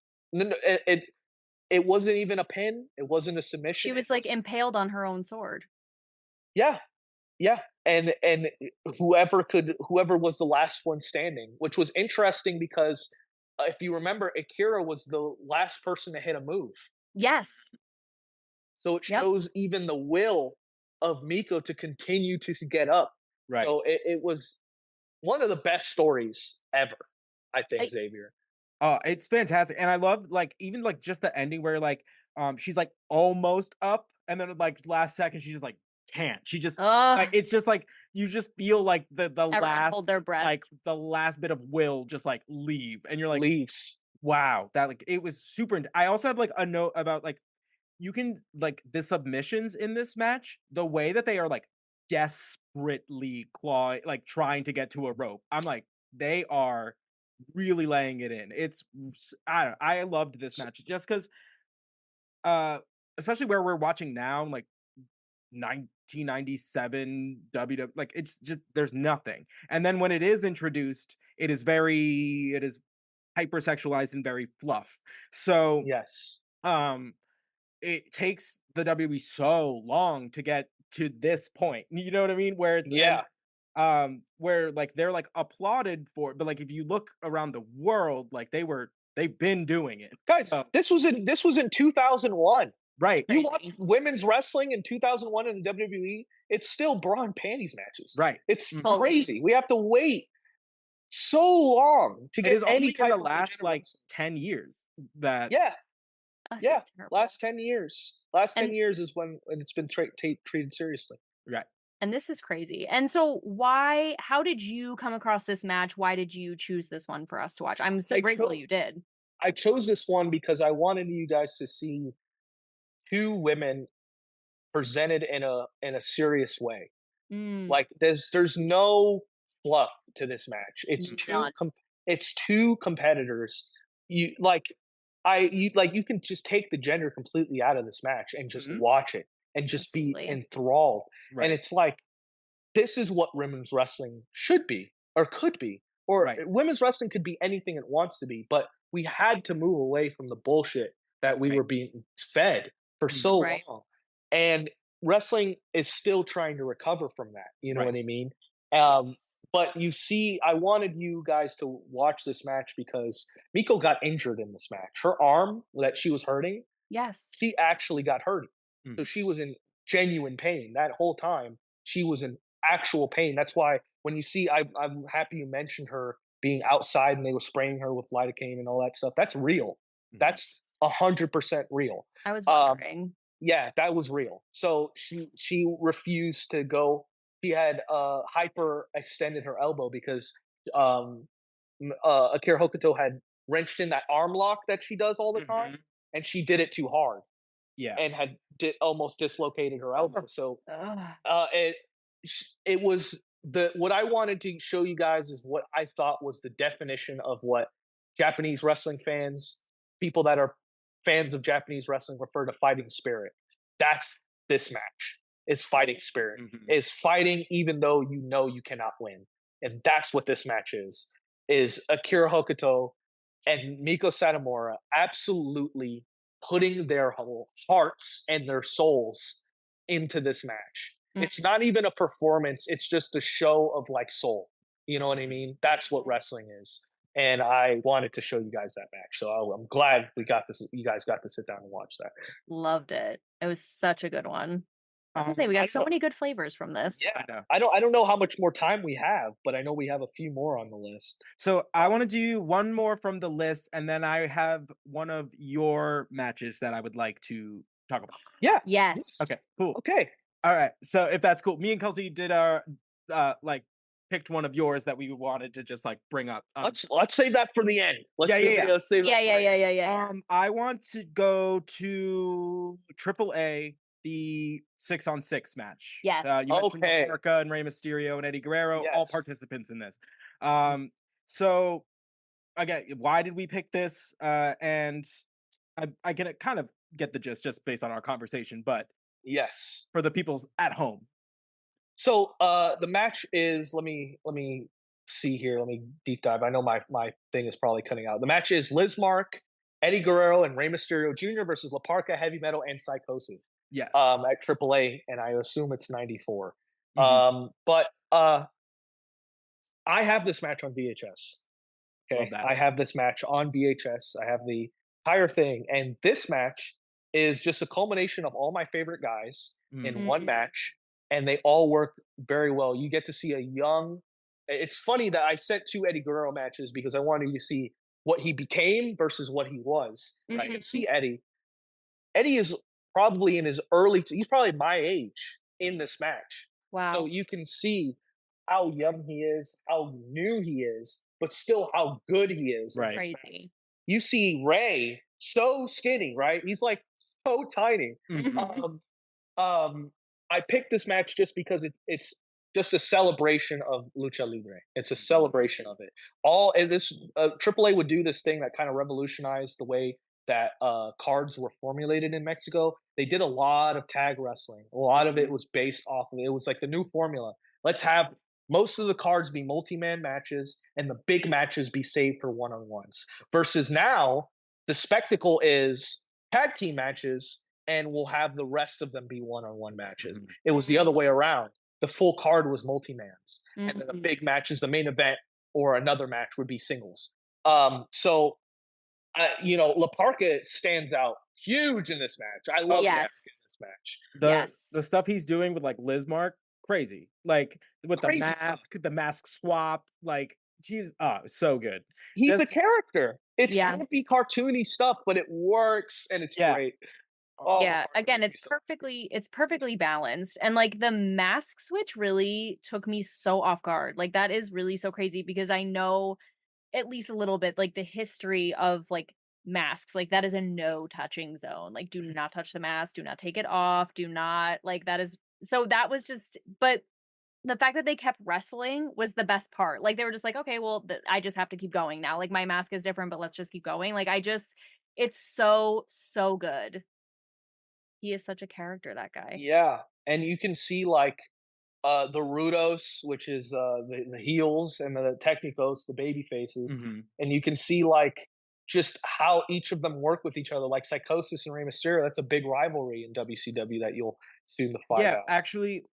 Speaker 3: it wasn't even a pin. It wasn't a submission.
Speaker 2: She
Speaker 3: It
Speaker 2: was, like,
Speaker 3: was
Speaker 2: impaled on her own sword.
Speaker 3: yeah, yeah. And whoever was the last one standing, which was interesting because if you remember, Akira was the last person to hit a move.
Speaker 2: Yes.
Speaker 3: So it
Speaker 2: Yep.
Speaker 3: shows even the will of Miko to continue to get up.
Speaker 4: Right.
Speaker 3: So it was one of the best stories ever, I think,
Speaker 2: I
Speaker 3: Xavier.
Speaker 4: It's fantastic, and I love, like, even, like, just the ending where, like, she's, like, almost up, and then, like, last second, she just, like, can't. She just like,
Speaker 2: ugh,
Speaker 4: it's just, like, you just feel, like,
Speaker 2: everyone hold their breath.
Speaker 4: the last bit of will just, like, leave, and you're like,
Speaker 3: Leaves.
Speaker 4: "Wow." That, like, it was super int I also have, like, a note about, like, you can like, the submissions in this match, the way that they are, like, desperately clawing like, trying to get to a rope, I'm like, they are really laying it in. I don't know, I loved this
Speaker 3: S-
Speaker 4: match just 'cause, uh, especially where we're watching now, like, 1997 like, it's just there's nothing, and then when it is introduced, it is hypersexualized and very fluff. So,
Speaker 3: Yes.
Speaker 4: um it takes the WWE so long to get to this point. You know what I mean? Where it's and
Speaker 3: Yeah.
Speaker 4: where like they're like applauded for it, but like if you look around the world, like they've been doing it.
Speaker 3: Guys,
Speaker 4: So
Speaker 3: this was in 2001.
Speaker 4: right,
Speaker 3: You watch
Speaker 2: Crazy.
Speaker 3: women's wrestling in 2001 in the WWE, it's still bra and panties matches.
Speaker 4: right.
Speaker 3: It's
Speaker 4: Mhm.
Speaker 2: Totally.
Speaker 3: crazy. We have to wait so long to
Speaker 4: It
Speaker 3: get
Speaker 4: is
Speaker 3: any
Speaker 4: only in
Speaker 3: type
Speaker 4: the
Speaker 3: of
Speaker 4: last
Speaker 3: legit
Speaker 4: like
Speaker 3: wrestling.
Speaker 4: 10 years that
Speaker 3: Yeah, yeah.
Speaker 2: That's terrible.
Speaker 3: Last 10 years. Last 10
Speaker 2: And
Speaker 3: years is when it's been treated seriously.
Speaker 4: right.
Speaker 2: and this is crazy. And so how did you come across this match? Why did you choose this one for us to watch? I'm so
Speaker 3: I
Speaker 2: grateful
Speaker 3: chose
Speaker 2: you did.
Speaker 3: I chose this one because I wanted you guys to see two women presented in a serious way.
Speaker 2: Mm,
Speaker 3: Like there's no fluff to this match.
Speaker 2: none.
Speaker 3: It's two competitors. You like you can just take the gender completely out of this match and just
Speaker 4: Mhm.
Speaker 3: watch it and just be
Speaker 2: Absolutely.
Speaker 3: enthralled. And
Speaker 4: Right.
Speaker 3: it's like this is what women's wrestling should be or could be. Or
Speaker 4: Right.
Speaker 3: women's wrestling could be anything it wants to be, but we had to move away from the bullshit that we
Speaker 4: Right.
Speaker 3: were being fed for
Speaker 4: Mhm.
Speaker 3: so
Speaker 2: Right.
Speaker 3: long. And wrestling is still trying to recover from that. You know
Speaker 4: Right.
Speaker 3: what I mean?
Speaker 2: Yes.
Speaker 3: But you see, I wanted you guys to watch this match because Miko got injured in this match. Her arm that she was hurting,
Speaker 2: Yes.
Speaker 3: she actually got hurt. So
Speaker 4: Mhm.
Speaker 3: she was in genuine pain that whole time. She was in actual pain. That's why when you see, I'm happy you mentioned her being outside and they were spraying her with lidocaine and all that stuff. That's real.
Speaker 4: Mhm.
Speaker 3: That's 100% real.
Speaker 2: I was
Speaker 3: Um,
Speaker 2: wondering.
Speaker 3: yeah, that was real. So she refused to go. She had hyper extended her elbow because um, Akira Hokuto had wrenched in that arm lock that she does all the time,
Speaker 4: Mhm.
Speaker 3: and she did it too hard
Speaker 4: Yeah.
Speaker 3: and had almost dislocated her elbow. So
Speaker 2: Ugh.
Speaker 3: it it was the what I wanted to show you guys is what I thought was the definition of what Japanese wrestling fans, people that are fans of Japanese wrestling, refer to fighting spirit. That's this match. Is fighting spirit.
Speaker 4: Mhm.
Speaker 3: Is fighting even though you know you cannot win. And that's what this match is. Is Akira Hokuto and Miko Satomura absolutely putting their whole hearts and their souls into this match.
Speaker 2: Mm.
Speaker 3: It's not even a performance, it's just a show of like soul. You know what I mean? That's what wrestling is. And I wanted to show you guys that match. So I'm glad we got this. You guys got to sit down and watch that.
Speaker 2: Loved it. It was such a good one. I was gonna say we
Speaker 3: I
Speaker 2: got
Speaker 3: don't
Speaker 2: so
Speaker 3: know.
Speaker 2: many good flavors from this.
Speaker 3: Yeah,
Speaker 4: I know.
Speaker 3: I don't know how much more time we have, but I know we have a few more on the list.
Speaker 4: So I
Speaker 3: Um,
Speaker 4: want to do one more from the list, and then I have one of your matches that I would like to talk about.
Speaker 3: yeah.
Speaker 2: Yes.
Speaker 4: Okay, cool.
Speaker 3: Okay.
Speaker 4: All right. So if that's cool, me and Kelsey did our like picked one of yours that we wanted to just like bring up.
Speaker 3: Let's save that for the end.
Speaker 4: Yeah, yeah, yeah.
Speaker 3: Let's save
Speaker 2: Yeah,
Speaker 3: that for
Speaker 2: yeah,
Speaker 3: the
Speaker 2: yeah,
Speaker 3: end.
Speaker 2: yeah, yeah.
Speaker 4: I want to go to AAA, the 6-on-6 match.
Speaker 2: Yeah.
Speaker 4: You mentioned La
Speaker 3: Okay.
Speaker 4: Parka and Rey Mysterio and Eddie Guerrero, all
Speaker 3: Yes.
Speaker 4: participants in this. So again, why did we pick this? And I can kind of get the gist just based on our conversation, but
Speaker 3: Yes.
Speaker 4: for the people's at home.
Speaker 3: So the match is let me see here. Let me deep dive. I know my thing is probably cutting out. The match is Liz Mark, Eddie Guerrero, and Rey Mysterio Jr. versus La Parka, Heavy Metal, and Psychosis
Speaker 4: Yes.
Speaker 3: at AAA, and I assume it's 94.
Speaker 4: Mhm.
Speaker 3: But I have this match on VHS.
Speaker 4: Love
Speaker 3: Okay,
Speaker 4: that.
Speaker 3: I have this match on VHS. I have the entire thing, and this match is just a culmination of all my favorite guys in
Speaker 4: Mhm.
Speaker 3: one
Speaker 2: Mm.
Speaker 3: match, and they all work very well. You get to see a young. It's funny that I sent two Eddie Guerrero matches because I wanted you to see what he became versus what he was. You
Speaker 2: Mhm.
Speaker 3: can see Eddie. Eddie is probably in his early. He's probably my age in this match, so
Speaker 2: Wow.
Speaker 3: you can see how young he is, how new he is, but still how good he is in this
Speaker 4: Right.
Speaker 3: match.
Speaker 2: Crazy.
Speaker 3: You see Ray so skinny, right? He's like so tiny.
Speaker 4: Mhm.
Speaker 2: Mhm.
Speaker 3: Um, I picked this match just because it's just a celebration of lucha libre. It's a
Speaker 4: Mhm.
Speaker 3: celebration of it. All and this AAA would do this thing that kind of revolutionized the way that cards were formulated in Mexico. They did a lot of tag wrestling. A lot of it
Speaker 4: Mhm.
Speaker 3: was based off of it. It was like the new formula. Let's have most of the cards be multi-man matches and the big matches be saved for one-on-ones. Versus now, the spectacle is tag team matches and we'll have the rest of them be one-on-one matches.
Speaker 4: Mhm.
Speaker 3: It was the other way around. the full card was multi-mans, and then the
Speaker 2: Mhm.
Speaker 3: big matches, the main event or another match would be singles. So Laparca stands out huge in this match. I love
Speaker 4: Oh,
Speaker 3: Mac in
Speaker 2: Yes.
Speaker 3: this match.
Speaker 4: the
Speaker 2: Yes.
Speaker 4: stuff he's doing with like Lismark, crazy. Like with
Speaker 3: Crazy stuff.
Speaker 4: the mask swap, like geez, so good.
Speaker 3: He's a
Speaker 4: Just
Speaker 3: character. It's
Speaker 2: Yeah.
Speaker 3: campy, cartoony stuff, but it works and it's
Speaker 4: yeah.
Speaker 3: great.
Speaker 4: Oh,
Speaker 3: Oh,
Speaker 2: Yeah,
Speaker 3: Laparca
Speaker 2: again,
Speaker 3: makes me so happy.
Speaker 2: it's perfectly balanced, and, like, the mask switch really took me so off guard, like, that is really so crazy because I know at least a little bit, like, the history of, like, masks, like, that is a no touching zone, like, do not touch the mask, do not take it off, do not like, that is so that was just but the fact that they kept wrestling was the best part, like, they were just like, "Okay, well, I just have to keep going now, like, my mask is different, but let's just keep going," like, I just it's so, so good. He is such a character, that guy.
Speaker 3: Yeah, and you can see like the Rudos, which is the heels, and the Technicos, the baby faces,
Speaker 4: mhm.
Speaker 3: and you can see like just how each of them work with each other. Like Psychosis and Rey Mysterio, that's a big rivalry in WCW that you'll soon to find
Speaker 4: Yeah,
Speaker 3: out.
Speaker 4: actually,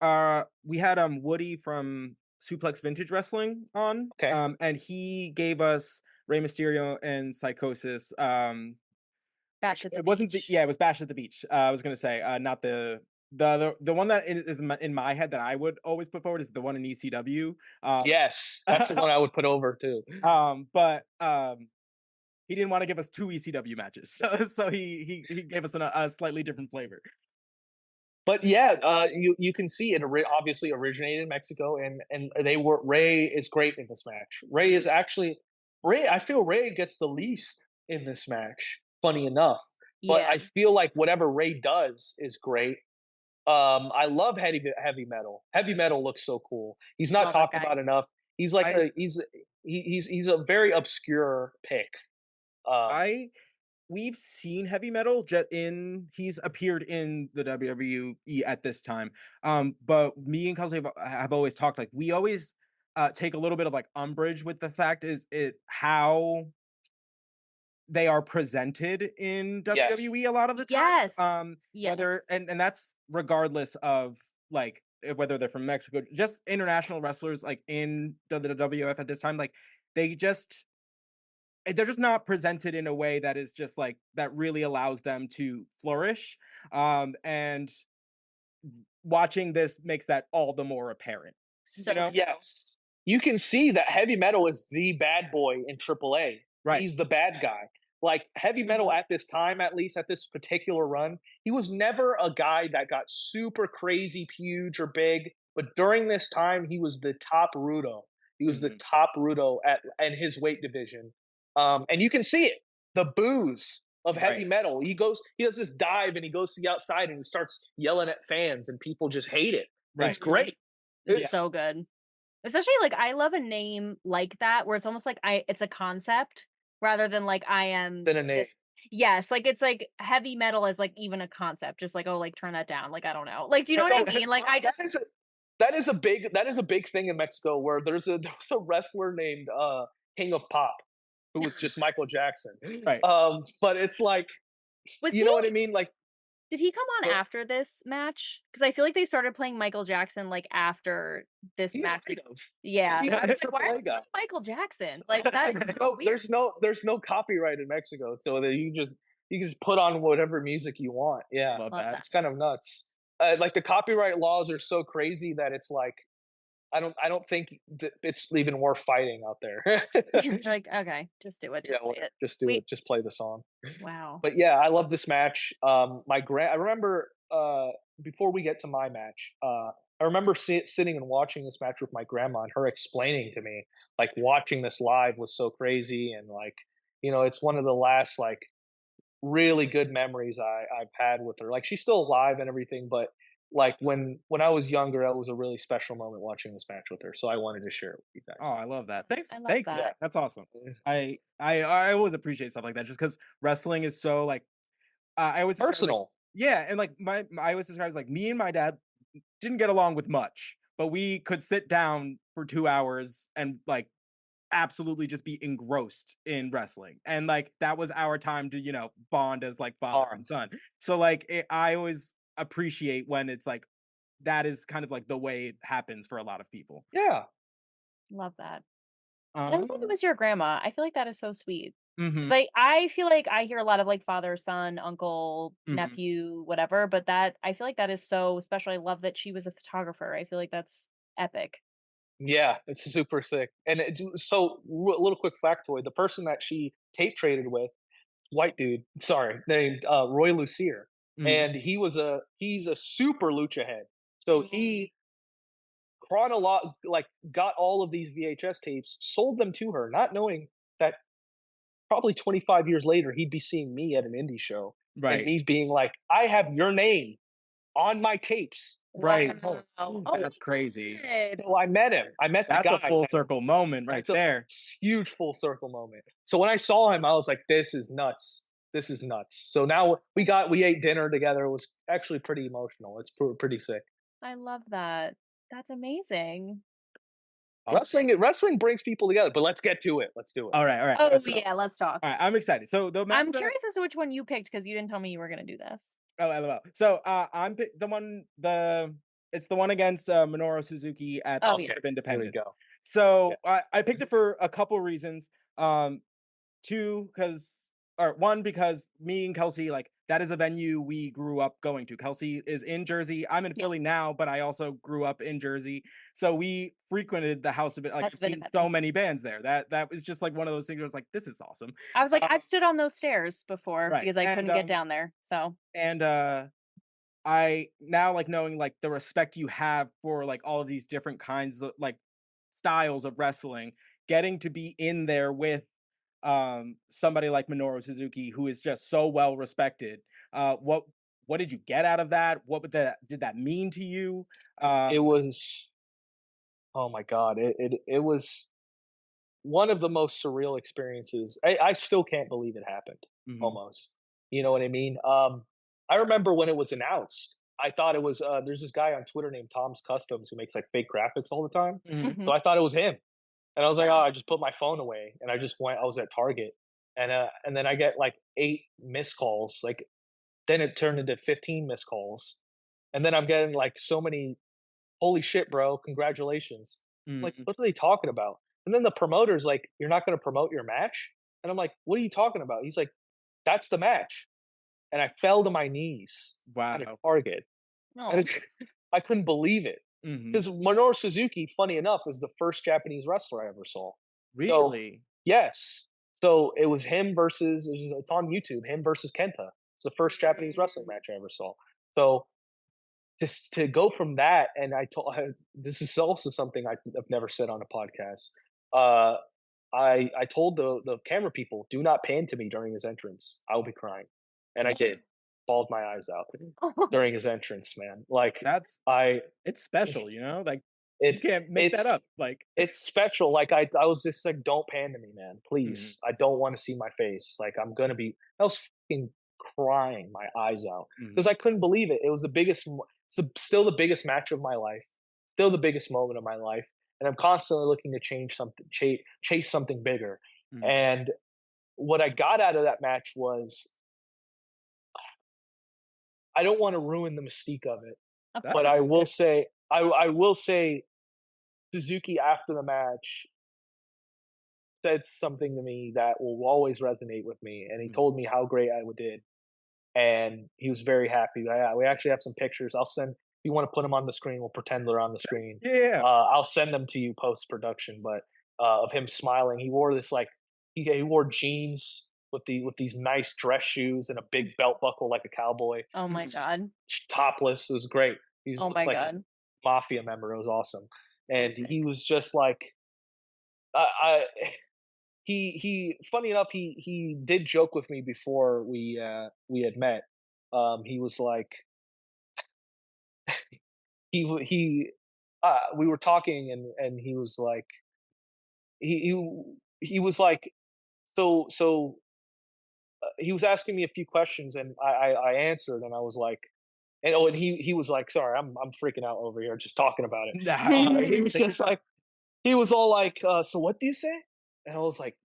Speaker 4: we had Woody from Suplex Vintage Wrestling on,
Speaker 3: Okay.
Speaker 4: and he gave us Rey Mysterio and Psychosis.
Speaker 2: Bash
Speaker 4: Actually,
Speaker 2: at the
Speaker 4: it wasn't the
Speaker 2: Beach.
Speaker 4: yeah, it was Bash at the Beach. I was gonna say, not the one that is in my head that I would always put forward is the one in ECW.
Speaker 3: Yes, that's the one I would put over too.
Speaker 4: But he didn't want to give us two ECW matches, so he gave us a slightly different flavor.
Speaker 3: But yeah, you can see it obviously originated in Mexico, and they were Ray is great in this match. Ray is actually Ray. I feel Ray gets the least in this match. Funny enough, but
Speaker 2: Yeah,
Speaker 3: I feel like whatever Ray does is great. I love heavy metal. Heavy metal looks so cool. He's not
Speaker 2: love that
Speaker 3: talked
Speaker 2: guy.
Speaker 3: about enough. He's like
Speaker 4: I
Speaker 3: he's a very obscure pick. Um,
Speaker 4: I we've seen heavy metal he's appeared in the WWE at this time. But me and Kelsey have always talked like we always take a little bit of like umbrage with the fact is it how they are presented in
Speaker 3: yes,
Speaker 4: WWE a lot of the times.
Speaker 2: Yes. Yes.
Speaker 4: Whether and that's regardless of like whether they're from Mexico, just international wrestlers like in the WWF at this time, like they just they're just not presented in a way that is just like that really allows them to flourish. And watching this makes that all the more apparent. You
Speaker 2: So
Speaker 4: know?
Speaker 2: true.
Speaker 3: yes. You can see that heavy metal is the bad boy in AAA.
Speaker 4: Right.
Speaker 3: He's the bad guy. Like heavy metal
Speaker 2: Mhm.
Speaker 3: at this time, at least at this particular run, he was never a guy that got super crazy huge or big. But during this time, he was the top Rudo. He was the
Speaker 4: Mhm.
Speaker 3: top Rudo at in his weight division. And you can see it. The booze of heavy
Speaker 4: Right.
Speaker 3: metal. He does this dive and he goes to the outside and he starts yelling at fans and people just hate it. And it's
Speaker 4: Right.
Speaker 2: Mhm.
Speaker 3: great.
Speaker 2: It's
Speaker 4: Yeah.
Speaker 3: It's
Speaker 2: so good. Especially, like, I love a name like that where it's almost like it's a concept rather than, like, I am
Speaker 3: in a name.
Speaker 2: this Yes, like, it's like heavy metal is, like, even a concept, just like, "Oh, like, turn that down," like, I don't know. Like, do you know what I
Speaker 3: No,
Speaker 2: mean? Like, I
Speaker 3: that
Speaker 2: just
Speaker 3: is that is a big thing in Mexico where there's a wrestler named King of Pop who was just Michael Jackson.
Speaker 4: Right.
Speaker 3: But it's like
Speaker 2: was
Speaker 3: you
Speaker 2: he
Speaker 3: know what I mean? Like
Speaker 2: did he come on
Speaker 3: uh,
Speaker 2: after this match? Because I feel like they started playing Michael Jackson, like, after this
Speaker 3: he
Speaker 2: match
Speaker 3: might have because
Speaker 2: Yeah,
Speaker 3: he
Speaker 2: I
Speaker 3: was a
Speaker 2: was like, "Why are
Speaker 3: AAA
Speaker 2: they
Speaker 3: guy.
Speaker 2: playing Michael Jackson?" Like, that is so weird.
Speaker 3: There's no copyright in Mexico, so that you can just put on whatever music you want. Yeah,
Speaker 4: Love
Speaker 2: Love
Speaker 4: that.
Speaker 2: that.
Speaker 3: it's kind of nuts. Like the copyright laws are so crazy that it's like I don't think it's even worth fighting out there.
Speaker 2: Like, "Okay, just do it,
Speaker 3: Yeah,
Speaker 2: just play
Speaker 3: whatever.
Speaker 2: it."
Speaker 3: Just do
Speaker 2: Wait
Speaker 3: it. Just play the song.
Speaker 2: wow.
Speaker 3: But yeah, I love this match. I remember before we get to my match, I remember sitting and watching this match with my grandma and her explaining to me like watching this live was so crazy and like it's one of the last like really good memories I've had with her. Like she's still alive and everything, but like when I was younger, that was a really special moment watching this match with her. So I wanted to share it with you
Speaker 4: Oh,
Speaker 3: guys.
Speaker 4: I love that. Thanks.
Speaker 2: I love
Speaker 4: Thanks for
Speaker 3: Yeah.
Speaker 2: that.
Speaker 4: that. That's awesome. I always appreciate stuff like that just because wrestling is so like I always describe it like
Speaker 3: Personal.
Speaker 4: yeah, and like I always describe it as like me and my dad didn't get along with much, but we could sit down for 2 hours and like absolutely just be engrossed in wrestling. And like that was our time to, bond as like father and
Speaker 3: Bond.
Speaker 4: son. So like I always appreciate when it's like that is kind of like the way it happens for a lot of people.
Speaker 3: Yeah.
Speaker 2: Love that. And I think it
Speaker 4: Um,
Speaker 2: was your grandma. I feel like that is so sweet. 'Cause,
Speaker 4: mhm,
Speaker 2: like, I feel like I hear a lot of, like, father, son, uncle,
Speaker 4: mhm.
Speaker 2: nephew, whatever, but that I feel like that is so special. I love that she was a photographer. I feel like that's epic.
Speaker 3: Yeah, it's super sick. And a little quick factoid: the person that she tape traded with, white dude, sorry, named Roy Lucier,
Speaker 4: Mhm.
Speaker 3: and he's a super lucha head. So
Speaker 2: Mm.
Speaker 3: he like got all of these VHS tapes, sold them to her, not knowing that probably 25 years later he'd be seeing me at an indie show, and
Speaker 4: Right.
Speaker 3: me being like, I have your name on my tapes on
Speaker 4: Right.
Speaker 3: my home.
Speaker 2: Wow. Oh
Speaker 4: That's
Speaker 2: my
Speaker 4: crazy.
Speaker 2: god.
Speaker 3: So I met him. I met the
Speaker 4: That's a
Speaker 3: guy.
Speaker 4: full circle moment right
Speaker 3: It's a
Speaker 4: there.
Speaker 3: huge full circle moment. So when I saw him, I was like, "This is nuts. This is nuts." So now we ate dinner together. It was actually pretty emotional. It's pretty sick.
Speaker 2: I love that. That's amazing.
Speaker 4: Awesome.
Speaker 3: Wrestling brings people together. But let's get to it. Let's do it.
Speaker 4: Alright,
Speaker 2: Oh,
Speaker 4: so
Speaker 2: yeah, let's talk.
Speaker 4: alright, I'm excited. So the match
Speaker 2: I'm
Speaker 4: that
Speaker 2: curious as to which one you picked because you didn't tell me you were gonna do this.
Speaker 4: oh, LOL. So, I'm the one it's the one against, Minoru Suzuki at
Speaker 2: Oh,
Speaker 4: the
Speaker 2: yeah.
Speaker 4: House of
Speaker 3: Here we
Speaker 4: Independence.
Speaker 3: go.
Speaker 4: So,
Speaker 3: Yes.
Speaker 4: I picked it for a couple reasons. Um, 2, because or 1, because me and Kelsey, like, that is a venue we grew up going to. Kelsey is in Jersey. I'm in
Speaker 2: Yeah,
Speaker 4: Philly now, but I also grew up in Jersey. So we frequented the House of It. Like,
Speaker 2: House
Speaker 4: I've
Speaker 2: of
Speaker 4: seen so
Speaker 2: Independence.
Speaker 4: many bands there. That was just like one of those things where I was like, this is awesome.
Speaker 2: I was like,
Speaker 4: Um,
Speaker 2: I've stood on those stairs before
Speaker 4: right.
Speaker 2: because I couldn't get down there, so
Speaker 4: And I now like knowing like the respect you have for like all of these different kinds of like styles of wrestling, getting to be in there with somebody like Minoru Suzuki who is just so well respected. What did you get out of that? What would that did that mean to you?
Speaker 3: It
Speaker 4: Um
Speaker 3: was. Oh my god. It was one of the most surreal experiences. I still can't believe it happened.
Speaker 4: mhm,
Speaker 3: Almost. You know what I mean? I remember when it was announced. I thought it was. There's this guy on Twitter named Tom's Customs who makes like fake graphics all the time.
Speaker 4: mhm,
Speaker 2: mhm.
Speaker 3: So I thought it was him, and I was like,
Speaker 2: Yeah.
Speaker 3: "Oh, I just put my phone away," and I just went. I was at Target, and then I get like 8 missed calls. Like then it turned into 15 missed calls, and then I'm getting like so many. Holy shit, bro! Congratulations. Like,
Speaker 4: mhm.
Speaker 3: what are they talking about? And then the promoter's like, "You're not going to promote your match," and I'm like, "What are you talking about?" He's like, "That's the match," and I fell to my knees at a
Speaker 4: Wow.
Speaker 3: Target, and
Speaker 2: Oh.
Speaker 3: I couldn't believe it.
Speaker 4: Mhm.
Speaker 3: Because Minoru Suzuki, funny enough, was the first Japanese wrestler I ever saw. So,
Speaker 4: Really?
Speaker 3: yes. So it was him versus, it's on YouTube, him versus Kenta. It's the first Japanese wrestling match I ever saw. So to go from that, and this is also something I've never said on a podcast. Uh, I told the camera people, do not pan to me during his entrance. I will be crying, and I did. Bawled my eyes out during his entrance, man. Like
Speaker 4: That's
Speaker 3: I,
Speaker 4: it's special, you know? Like
Speaker 3: it
Speaker 4: you can't make
Speaker 3: it's
Speaker 4: that up. Like
Speaker 3: it's special. Like I was just like, don't pan to me, man,
Speaker 4: mhm,
Speaker 3: please. I don't want to see my face. Like I'm gonna be. I was fucking crying my eyes out because
Speaker 4: mhm,
Speaker 3: I couldn't believe it. It was the biggest. Still the biggest match of my life. Still the biggest moment of my life. And I'm constantly looking to change something, chase something bigger.
Speaker 4: mhm.
Speaker 3: And what I got out of that match was I don't want to ruin the mystique of it,
Speaker 2: Of
Speaker 4: That's
Speaker 3: but
Speaker 2: course.
Speaker 4: okay.
Speaker 3: I will say Suzuki after the match said something to me that will always resonate with me, and he
Speaker 4: Mhm.
Speaker 3: told me how great I did, and he was very happy. We actually have some pictures. I'll send. If you want to put them on the screen, we'll pretend they're on the screen.
Speaker 4: Yeah.
Speaker 3: I'll send them to you post production, but of him smiling, he wore this like he wore jeans with these nice dress shoes and a big belt buckle like a cowboy,
Speaker 2: Oh my god.
Speaker 3: topless. It was great. He's
Speaker 2: Oh my
Speaker 3: like a
Speaker 2: god.
Speaker 3: mafia member. It was awesome, and
Speaker 2: Epic.
Speaker 3: he was just like I he funny enough he did joke with me before we had met. He was like we were talking, and he was like he was like he was asking me a few questions, and I answered, and I was like, and he was like, sorry, I'm freaking out over here just talking about it.
Speaker 4: Nah,
Speaker 3: He was
Speaker 4: take your
Speaker 3: just
Speaker 4: time.
Speaker 3: like he was all like, so what do you say? And I was like,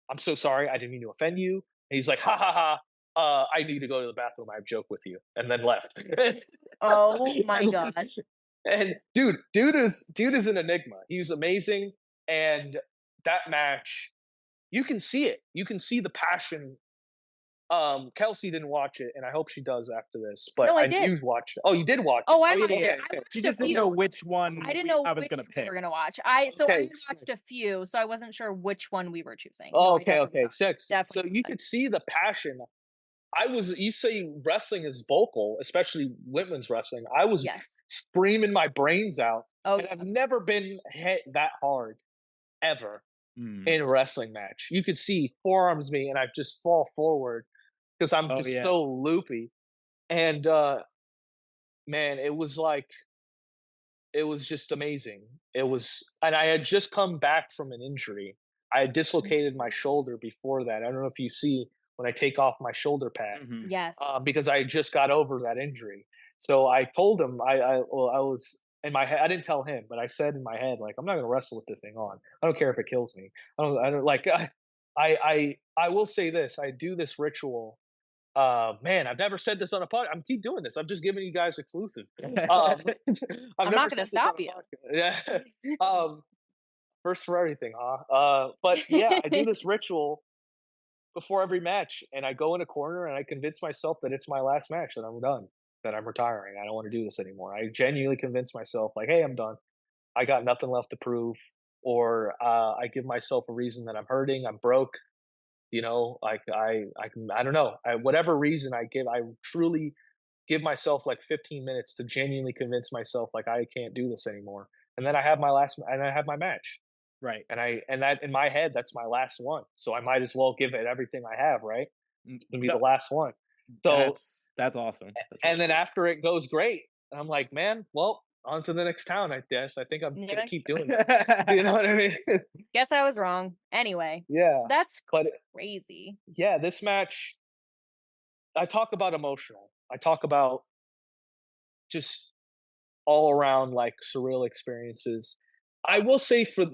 Speaker 3: I'm so sorry, I didn't mean to offend you. And he's like, ha ha ha. I need to go to the bathroom. I have joke with you," and then left.
Speaker 2: Oh my
Speaker 3: and,
Speaker 2: gosh.
Speaker 3: and dude is an enigma. He's amazing, and that match, you can see it. You can see the passion. Kelsey didn't watch it, and I hope she does after this. But
Speaker 2: No, I
Speaker 3: I
Speaker 2: did.
Speaker 3: you watched it. Oh, you did watch it.
Speaker 2: Oh, I
Speaker 4: Oh yeah,
Speaker 2: watched
Speaker 4: yeah.
Speaker 2: it.
Speaker 3: Okay,
Speaker 2: I
Speaker 3: okay,
Speaker 4: She
Speaker 2: watched a
Speaker 4: just didn't know
Speaker 2: few.
Speaker 4: which
Speaker 2: I
Speaker 4: one
Speaker 2: didn't know
Speaker 4: I was
Speaker 2: which
Speaker 4: gonna
Speaker 2: one we were
Speaker 4: pick.
Speaker 2: gonna watch. I
Speaker 3: okay.
Speaker 2: only watched a few, so I wasn't sure which one we were choosing. No,
Speaker 3: Oh,
Speaker 2: I
Speaker 3: okay,
Speaker 2: definitely
Speaker 3: okay.
Speaker 2: saw it.
Speaker 3: Six. So
Speaker 2: Definitely
Speaker 3: you
Speaker 2: saw it.
Speaker 3: could see the passion. You say wrestling is vocal, especially women's wrestling. I was
Speaker 2: Yes.
Speaker 3: screaming my brains out,
Speaker 2: Oh,
Speaker 3: and
Speaker 2: yeah.
Speaker 3: I've never been hit that hard ever
Speaker 4: Mm.
Speaker 3: in a wrestling match. You could see forearms me, and I just fall forward because I'm
Speaker 4: Oh
Speaker 3: just
Speaker 4: yeah.
Speaker 3: so loopy. And man, it was just amazing. It was, and I had just come back from an injury. I had dislocated my
Speaker 2: Mm.
Speaker 3: shoulder before that. I don't know if you see when I take off my shoulder pad,
Speaker 4: Mhm.
Speaker 2: Yes.
Speaker 3: because I just got over that injury. So I told him I was in my head. I didn't tell him, but I said in my head like I'm not going to wrestle with this thing on. I don't care if it kills me. I don't like I will say this. I do this ritual. Man, I've never said this on a pod. I'm keep doing this. I'm just giving you guys exclusive. Um, I've
Speaker 2: I'm
Speaker 3: never
Speaker 2: not gonna
Speaker 3: said this on
Speaker 2: stop
Speaker 3: a
Speaker 2: you.
Speaker 3: podcast. Yeah. First for everything, huh? But yeah, I do this ritual before every match, and I go in a corner and I convince myself that it's my last match, that I'm done, that I'm retiring. I don't want to do this anymore. I genuinely convince myself, like, hey, I'm done. I got nothing left to prove. Or I give myself a reason that I'm hurting, I'm broke. Like I don't know. Whatever reason I give, I truly give myself like 15 minutes to genuinely convince myself like I can't do this anymore. And then I have my match.
Speaker 4: Right.
Speaker 3: And that in my head, that's my last one. So I might as well give it everything I have, right? To be the
Speaker 4: No,
Speaker 3: last one. So
Speaker 4: that's awesome. That's
Speaker 3: and then
Speaker 4: awesome.
Speaker 3: after it goes great, I'm like, man, well, on to the next town, I guess. I think I'm
Speaker 2: You're
Speaker 3: gonna
Speaker 2: like,
Speaker 3: keep doing this. You know what I mean?
Speaker 2: guess I was wrong. Anyway,
Speaker 3: Yeah.
Speaker 2: that's
Speaker 3: But
Speaker 2: crazy.
Speaker 3: yeah, this match, I talk about emotional. I talk about just all around like surreal experiences. I will say for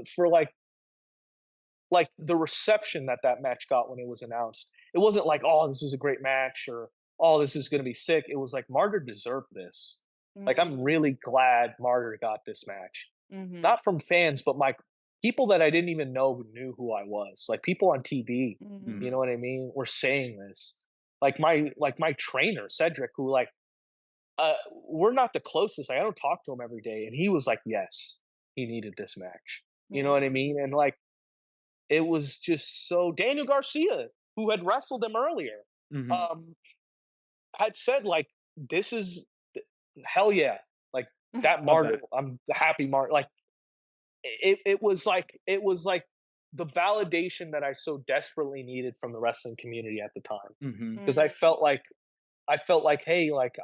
Speaker 3: like the reception that that match got when it was announced, it wasn't like, oh, this is a great match, or oh, this is going to be sick. It was like Martyr deserved this. Like I'm
Speaker 2: Mm,
Speaker 3: really glad Martyr got this match,
Speaker 2: mhm,
Speaker 3: not from fans, but my people that I didn't even know who knew who I was, like people on TV.
Speaker 2: mhm,
Speaker 3: You
Speaker 4: Mhm.
Speaker 3: know what I mean? Were saying this. Like my trainer Cedric, who like we're not the closest. Like, I don't talk to him every day, and he was like, yes, he needed this match. You know what I
Speaker 2: mm,
Speaker 3: mean? And like it was just so. Daniel Garcia, who had wrestled him earlier,
Speaker 4: Mhm.
Speaker 3: um, had said like, "This is hell yeah!" Like that
Speaker 4: Love
Speaker 3: Martyr,
Speaker 4: that.
Speaker 3: I'm happy Martyr. Like it was like the validation that I so desperately needed from the wrestling community at the time,
Speaker 4: Mhm.
Speaker 3: because
Speaker 2: mm,
Speaker 3: I felt like, hey, like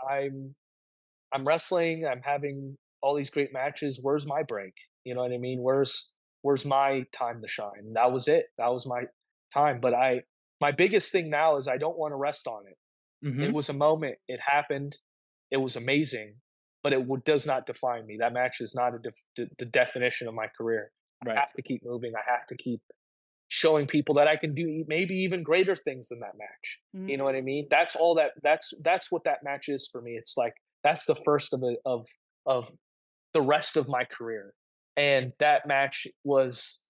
Speaker 3: I'm wrestling, I'm having all these great matches. Where's my break? You know what I mean? Where's my time to shine? And that was it. That was my time. But my biggest thing now is I don't want to rest on it. It
Speaker 4: Mhm.
Speaker 3: was a moment. It happened. It was amazing, but does not define me. That match is not the definition of my career. I
Speaker 4: Right.
Speaker 3: have to keep moving. I have to keep showing people that I can do maybe even greater things than that match. You know what I
Speaker 2: mm,
Speaker 3: mean? That's what that match is for me. It's like that's the first of the rest of my career. And that match was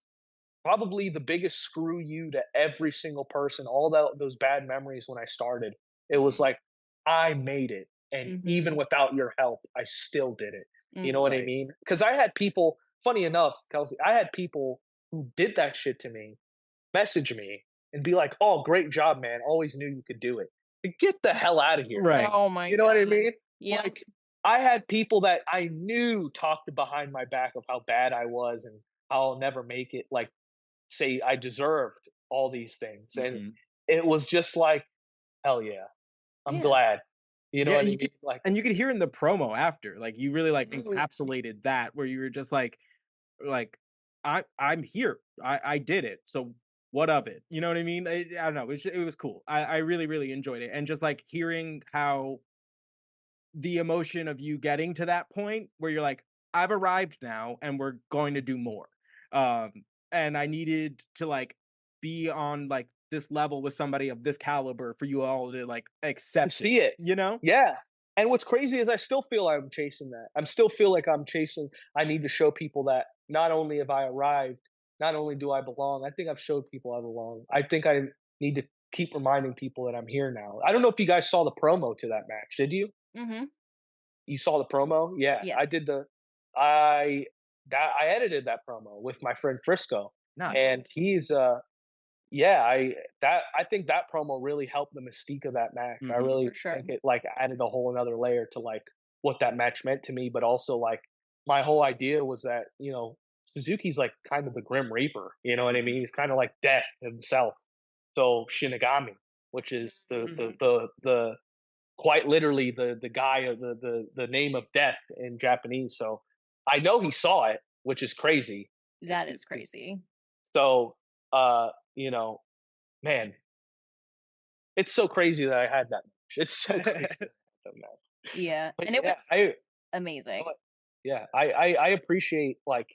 Speaker 3: probably the biggest screw you to every single person, all those bad memories when I started. It was like I made it, and even
Speaker 2: mhm,
Speaker 3: without your help, I still did it. You know
Speaker 2: mm,
Speaker 3: what I
Speaker 4: Right.
Speaker 3: mean? Because I had people, funny enough, Kelsey, I had people who did that shit to me message me and be like, "Oh, great job, man! Always knew you could do it." Like, get the hell out of here!
Speaker 4: Right.
Speaker 2: oh my
Speaker 3: You know what I
Speaker 2: god.
Speaker 3: mean?
Speaker 2: Yep.
Speaker 3: Like, I had people that I knew talked behind my back of how bad I was and how I'll never make it. Like, say I deserved all these things, and
Speaker 4: Mhm.
Speaker 3: it was just like, hell yeah, I'm
Speaker 2: Yeah.
Speaker 3: glad. You know
Speaker 4: Yeah,
Speaker 3: what I
Speaker 4: and
Speaker 3: mean? Like,
Speaker 4: you could hear in the promo after, like, you really, like,
Speaker 3: mm,
Speaker 4: encapsulated that where you were just like, I'm here. I did it. So what of it? You know what I mean? I don't know. It was cool. I really, really enjoyed it. And just like hearing how the emotion of you getting to that point where you're like, I've arrived now and we're going to do more. Um, and I needed to like be on like this level with somebody of this caliber for you all to like
Speaker 3: To
Speaker 4: accept it,
Speaker 3: see it.
Speaker 4: you know?
Speaker 3: Yeah. And what's crazy is I still feel I'm chasing that. I'm still feel like I'm chasing I need to show people that not only have I arrived, not only do I belong, I think I've showed people I belong. I think I need to keep reminding people that I'm here now. I don't know if you guys saw the promo to that match. Did you?
Speaker 2: Mhm.
Speaker 3: You saw the promo? Yeah,
Speaker 2: Yes.
Speaker 3: I did the I I edited that promo with my friend Frisco,
Speaker 4: Nice.
Speaker 3: and he's yeah, I think that promo really helped the mystique of that match. I
Speaker 4: Mhm.
Speaker 3: really
Speaker 2: For sure.
Speaker 3: think it like added a whole another layer to like what that match meant to me, but also like my whole idea was that, Suzuki's like kind of the Grim Reaper, you know what I mean? He's kind of like death himself. So Shinigami, which is
Speaker 4: Mhm.
Speaker 3: the quite literally the guy of the name of death in Japanese. So I know he saw it, which is crazy.
Speaker 2: That is crazy.
Speaker 3: So you know, man, it's so crazy that I had that match. It's so crazy that I had that match.
Speaker 2: Yeah,
Speaker 3: But
Speaker 2: and it
Speaker 3: yeah,
Speaker 2: was amazing.
Speaker 3: I appreciate like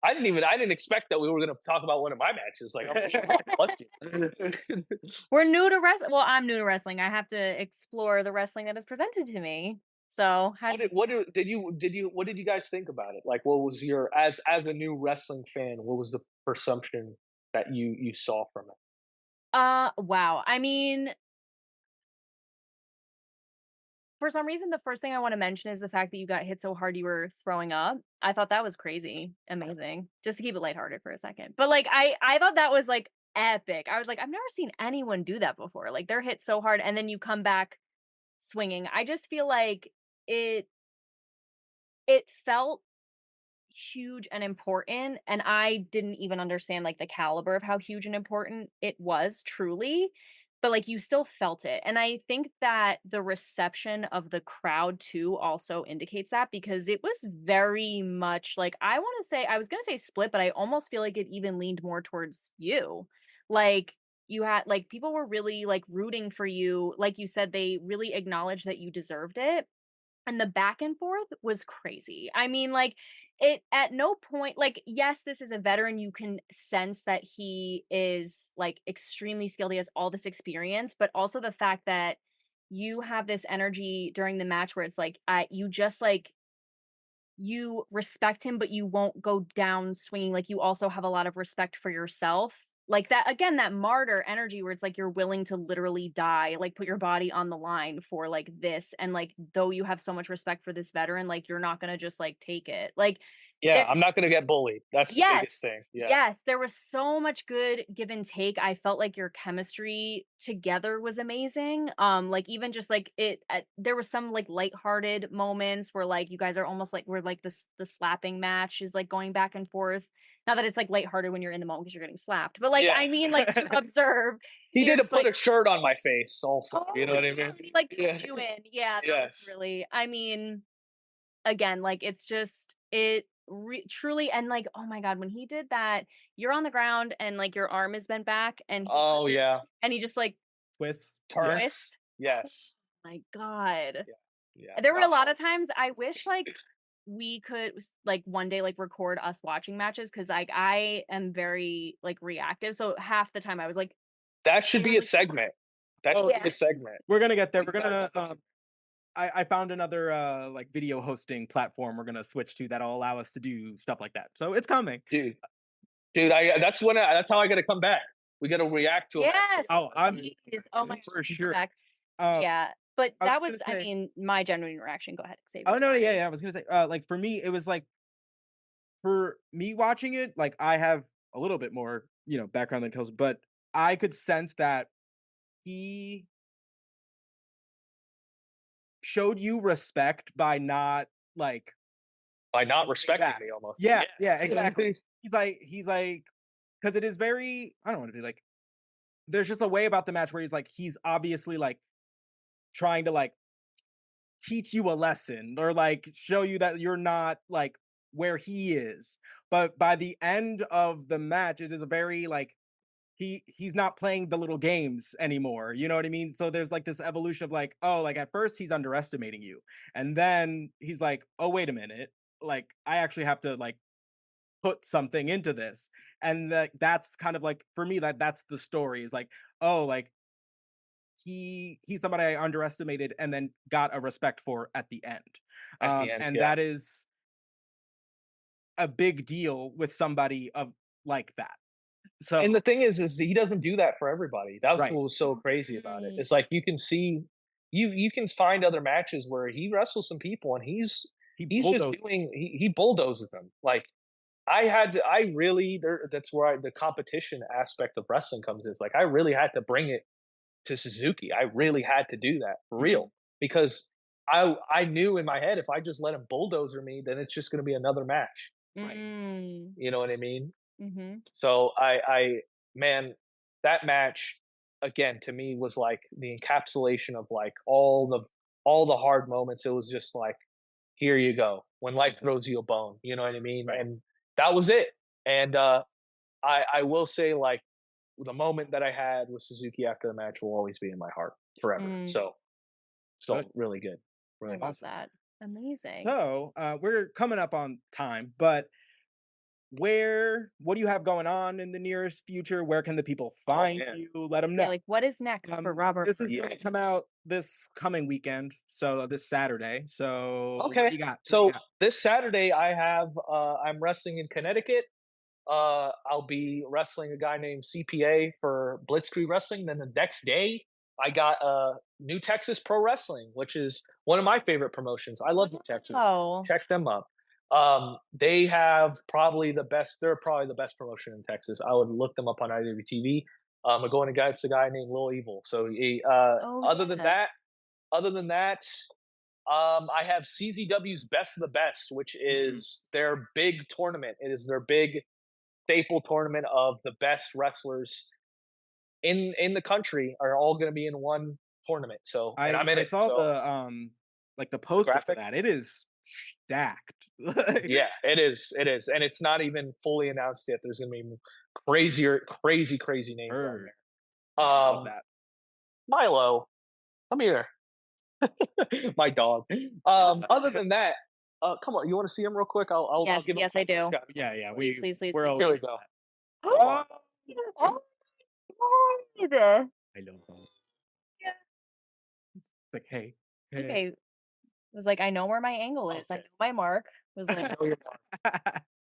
Speaker 3: I didn't expect that we were gonna talk about one of my matches. Like I'm plus you.
Speaker 2: We're new to wrestling. Well, I'm new to wrestling. I have to explore the wrestling that is presented to me. So, how did
Speaker 3: What did you guys think about it? Like what was your as a new wrestling fan, what was the presumption that you saw from it?
Speaker 2: wow. I mean, for some reason, the first thing I wanna mention is the fact that you got hit so hard you were throwing up. I thought that was crazy, amazing, just to keep it lighthearted for a second. But, like, I thought that was, like, epic. I was like, "I've never seen anyone do that before." Like, they're hit so hard, and then you come back swinging. I just feel like it it felt huge and important, and I didn't even understand, like, the caliber of how huge and important it was truly, but, like, you still felt it, and I think that the reception of the crowd too also indicates that because it was very much, like, I was gonna say split, but I almost feel like it even leaned more towards you. Like, you had like, people were really, like, rooting for you, like you said, they really acknowledged that you deserved it, and the back and forth was crazy. I mean, like, it at no point like, yes, this is a veteran, you can sense that he is, like, extremely skilled, he has all this experience, but also the fact that you have this energy during the match where it's like, you just, like you respect him, but you won't go down swinging, like, you also have a lot of respect for yourself. Like, that again, that martyr energy where it's like you're willing to literally die, like, put your body on the line for, like, this, and, like, though you have so much respect for this veteran, like, you're not gonna just, like, take it. Like,
Speaker 3: Yeah,
Speaker 2: there
Speaker 3: I'm not gonna get bullied. That's the biggest
Speaker 2: yes.
Speaker 3: thing. Yeah.
Speaker 2: Yes, there was so much good give and take. I felt like your chemistry together was amazing. Like, even just, like, there was some, like, lighthearted moments where, like, you guys are almost like where, like, the slapping match is, like, going back and forth. Not that it's, like, lighthearted when you're in the moment because 'cause you're getting slapped, but, like,
Speaker 3: Yeah.
Speaker 2: I mean, like, to observe,
Speaker 3: He
Speaker 2: you're
Speaker 3: did a
Speaker 2: just
Speaker 3: put
Speaker 2: like,
Speaker 3: a shirt on my face also, you know
Speaker 2: "Oh,
Speaker 3: what I
Speaker 2: yeah,"
Speaker 3: mean?
Speaker 2: and he, like,
Speaker 3: Yeah.
Speaker 2: tucked you in. Yeah, that was
Speaker 3: Yes.
Speaker 2: really I mean again, like, it's just it truly and, like, oh my god, when he did that, you're on the ground and, like, your arm is bent back
Speaker 3: Oh, yeah.
Speaker 2: and he just, like,
Speaker 4: Twists. Yeah.
Speaker 3: Turns.
Speaker 2: twist. Oh
Speaker 3: Yes.
Speaker 2: my god.
Speaker 3: Yeah. Yeah.
Speaker 2: There were a
Speaker 3: Not
Speaker 2: lot
Speaker 3: fun.
Speaker 2: of times I wish, like, we could like, one day, like, record us watching matches because like, I am very, like, reactive, so half the time I was like
Speaker 3: That should
Speaker 2: I
Speaker 3: be
Speaker 2: was
Speaker 3: a
Speaker 2: like
Speaker 3: segment. That should
Speaker 4: Oh,
Speaker 3: be
Speaker 2: yeah.
Speaker 3: a segment.
Speaker 4: we're gonna get there.
Speaker 3: We
Speaker 4: We're
Speaker 3: gotta
Speaker 4: gonna
Speaker 3: talk about
Speaker 4: I found another like video hosting platform we're gonna switch to that'll allow us to do stuff like that. So it's coming.
Speaker 3: dude. Dude, that's how I gotta come back. We gotta react to a match
Speaker 2: Yes,
Speaker 3: together.
Speaker 4: Oh, I'm
Speaker 2: please. Oh my god,
Speaker 4: for
Speaker 2: please come
Speaker 4: sure.
Speaker 2: back.
Speaker 4: Uh,
Speaker 2: Yeah, but
Speaker 4: I
Speaker 2: that
Speaker 4: was gonna
Speaker 2: was I
Speaker 4: say.
Speaker 2: mean, my genuine reaction. Go ahead,
Speaker 4: Oh
Speaker 2: Xavier,
Speaker 4: no, yeah,
Speaker 2: sorry.
Speaker 4: yeah. I was gonna say, like for me, it was like for me watching it, like I have a little bit more, background than Kills, but I could sense that he showed you respect by not like
Speaker 3: By not
Speaker 4: holding
Speaker 3: respecting
Speaker 4: back.
Speaker 3: me almost.
Speaker 4: Yeah, yeah, exactly.
Speaker 3: Yes.
Speaker 4: He's like, because it is very, I don't want to be like, there's just a way about the match where he's obviously like trying to like teach you a lesson or like show you that you're not like where he is. But by the end of the match, it is a very like he's not playing the little games anymore. You know what I mean? So there's like this evolution of like, oh, like at first he's underestimating you. And then he's like, oh, wait a minute. Like I actually have to like put something into this. And that's kind of like for me that's the story is like, oh, like he's somebody I underestimated and then got a respect for at the end.
Speaker 3: At the end,
Speaker 4: And
Speaker 3: yeah.
Speaker 4: that is a big deal with somebody of like that.
Speaker 3: And
Speaker 4: So
Speaker 3: the thing is he doesn't do that for everybody. That was
Speaker 4: right.
Speaker 3: what was so crazy about it.
Speaker 2: Mm.
Speaker 3: It's like you can see you can find other matches where he wrestles some people and
Speaker 4: He
Speaker 3: he's just
Speaker 4: bulldozed.
Speaker 3: doing he bulldozes them. Like I really that's where the competition aspect of wrestling comes in. It's like I really had to bring it to Suzuki. I really had to do that for
Speaker 4: Mhm.
Speaker 3: real because I knew in my head if I just let him bulldozer me, then it's just going to be another match.
Speaker 4: Right.
Speaker 2: Mm.
Speaker 3: You know what I mean?
Speaker 2: Mhm.
Speaker 3: So man, that match again to me was like the encapsulation of like all the hard moments. It was just like, here you go. When life throws you a bone, you know what I mean?
Speaker 4: Right.
Speaker 3: And that was it. And I will say like the moment that I had with Suzuki after the match will always be in my heart forever.
Speaker 2: Mm.
Speaker 3: So
Speaker 4: Good.
Speaker 3: really good.
Speaker 2: I
Speaker 3: Really good.
Speaker 2: love
Speaker 4: Awesome.
Speaker 2: that. Amazing.
Speaker 4: So we're coming up on time, but what do you have going on in the nearest future? Where can the people
Speaker 3: Oh
Speaker 4: find
Speaker 3: man.
Speaker 4: you? Let them
Speaker 2: Yeah,
Speaker 4: know.
Speaker 2: like what is next for Robert
Speaker 4: This is
Speaker 2: Martyr?
Speaker 4: going to
Speaker 3: Yes.
Speaker 4: come out this coming weekend, so this Saturday. So what
Speaker 3: Okay.
Speaker 4: do you got? What do you
Speaker 3: So
Speaker 4: got?
Speaker 3: this Saturday I have I'm wrestling in Connecticut. I'll be wrestling a guy named CPA for Blitzkrieg Wrestling. Then the next day, I got New Texas Pro Wrestling, which is one of my favorite promotions. I love New Texas.
Speaker 2: Oh.
Speaker 3: Check them up. They have probably the best. They're probably the best promotion in Texas. I would look them up on IWTV. I'm going against a guy named Lil Evil. So
Speaker 2: Oh yeah.
Speaker 3: other than that, I have CZW's Best of the Best, which
Speaker 4: Mhm.
Speaker 3: is their big tournament. It is their big staple tournament of the best wrestlers in the country are all going to be in one tournament. So, and I'm in
Speaker 4: I
Speaker 3: it.
Speaker 4: saw
Speaker 3: So
Speaker 4: the like the
Speaker 3: the
Speaker 4: poster for
Speaker 3: graphic,
Speaker 4: that. It is stacked. Like,
Speaker 3: yeah, it is. It is, and it's not even fully announced yet. There's going to be crazy names on
Speaker 4: Bird.
Speaker 3: there.
Speaker 4: Love that.
Speaker 3: Milo, come here, my dog. Other than that, come on, you want to see him real quick? I'll
Speaker 2: Yes,
Speaker 3: give him
Speaker 2: yes,
Speaker 3: my
Speaker 2: I do.
Speaker 3: shout.
Speaker 4: Yeah, yeah.
Speaker 2: Please, please, please,
Speaker 4: We're
Speaker 2: please,
Speaker 3: Here we
Speaker 4: always
Speaker 2: please.
Speaker 3: go. Come
Speaker 4: oh,
Speaker 3: on.
Speaker 2: Oh my god.
Speaker 4: I love that.
Speaker 2: Yeah.
Speaker 4: Like, hey, hey.
Speaker 2: Okay. It was like, I know where my angle is. I
Speaker 3: Okay.
Speaker 2: know my mark. It was like,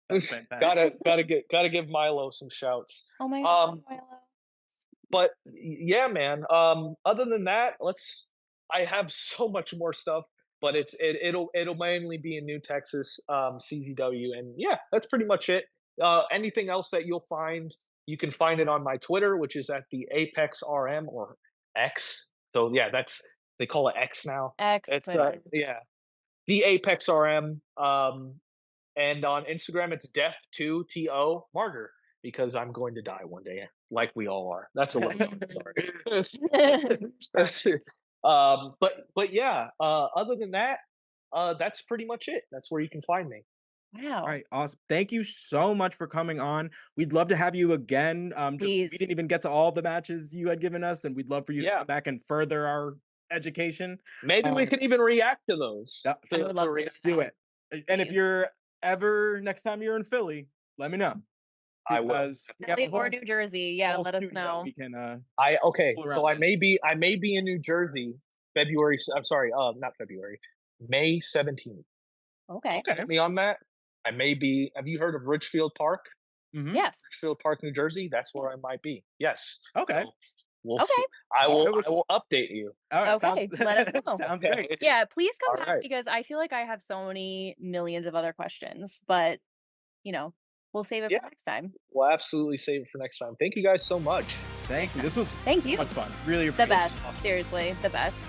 Speaker 4: That's fantastic.
Speaker 3: gotta give Milo some shouts.
Speaker 2: oh my god,
Speaker 3: Um,
Speaker 2: Milo.
Speaker 3: but yeah, man. Other than that, I have so much more stuff, but it'll mainly be in New Texas, CZW, and yeah, that's pretty much it. Anything else that you'll find, you can find it on my Twitter, which is at the Apex RM or X. So yeah, that's they call it X now.
Speaker 2: X
Speaker 3: It's
Speaker 2: Twitter.
Speaker 3: yeah, the Apex RM. And on Instagram, it's Death2TO Martyr because I'm going to die one day, like we all are. That's a little dark, sorry. That's it. But yeah. Other than that, that's pretty much it. That's where you can find me.
Speaker 4: All
Speaker 2: Wow.
Speaker 4: right, awesome. Thank you so much for coming on. We'd love to have you again. Just we
Speaker 2: Please.
Speaker 4: didn't even get to all the matches you had given us, and we'd love for you to
Speaker 3: Yeah,
Speaker 4: come back and further our education.
Speaker 3: maybe we
Speaker 4: Um,
Speaker 3: can even react to those.
Speaker 4: yeah,
Speaker 2: I would love to do
Speaker 4: let's do
Speaker 2: that.
Speaker 4: it. And if
Speaker 2: Please.
Speaker 4: you're ever next time you're in Philly, let me know
Speaker 3: I will.
Speaker 4: because we have
Speaker 2: Philly or New Jersey.
Speaker 4: a
Speaker 2: Yeah,
Speaker 4: whole
Speaker 2: let us
Speaker 4: studio
Speaker 2: know.
Speaker 4: we can
Speaker 3: I okay.
Speaker 4: pull
Speaker 3: So
Speaker 4: around.
Speaker 3: I may be in New Jersey February. I'm sorry. Not February. May 17th.
Speaker 2: Okay.
Speaker 4: Okay.
Speaker 3: Hit me on that. I may be. Have you heard of Ridgefield Park?
Speaker 4: Hmm.
Speaker 2: Yes.
Speaker 3: Ridgefield Park, New Jersey. That's where
Speaker 2: Yes.
Speaker 3: I might be. Yes.
Speaker 4: Okay.
Speaker 3: So we'll.
Speaker 2: Okay.
Speaker 3: I will update you.
Speaker 4: All right. Sounds
Speaker 2: Okay. Let us know.
Speaker 4: sounds great.
Speaker 2: Yeah, please come
Speaker 3: All
Speaker 2: back
Speaker 3: right.
Speaker 2: because I feel like I have so many millions of other questions, but you know, we'll save it
Speaker 3: Yeah.
Speaker 2: for next time.
Speaker 3: We'll absolutely save it for next time. Thank you guys so much.
Speaker 4: Thank you. This was
Speaker 2: Thank
Speaker 4: so
Speaker 2: you.
Speaker 4: much fun. Really
Speaker 2: The
Speaker 4: appreciate it.
Speaker 2: best. Seriously, the best.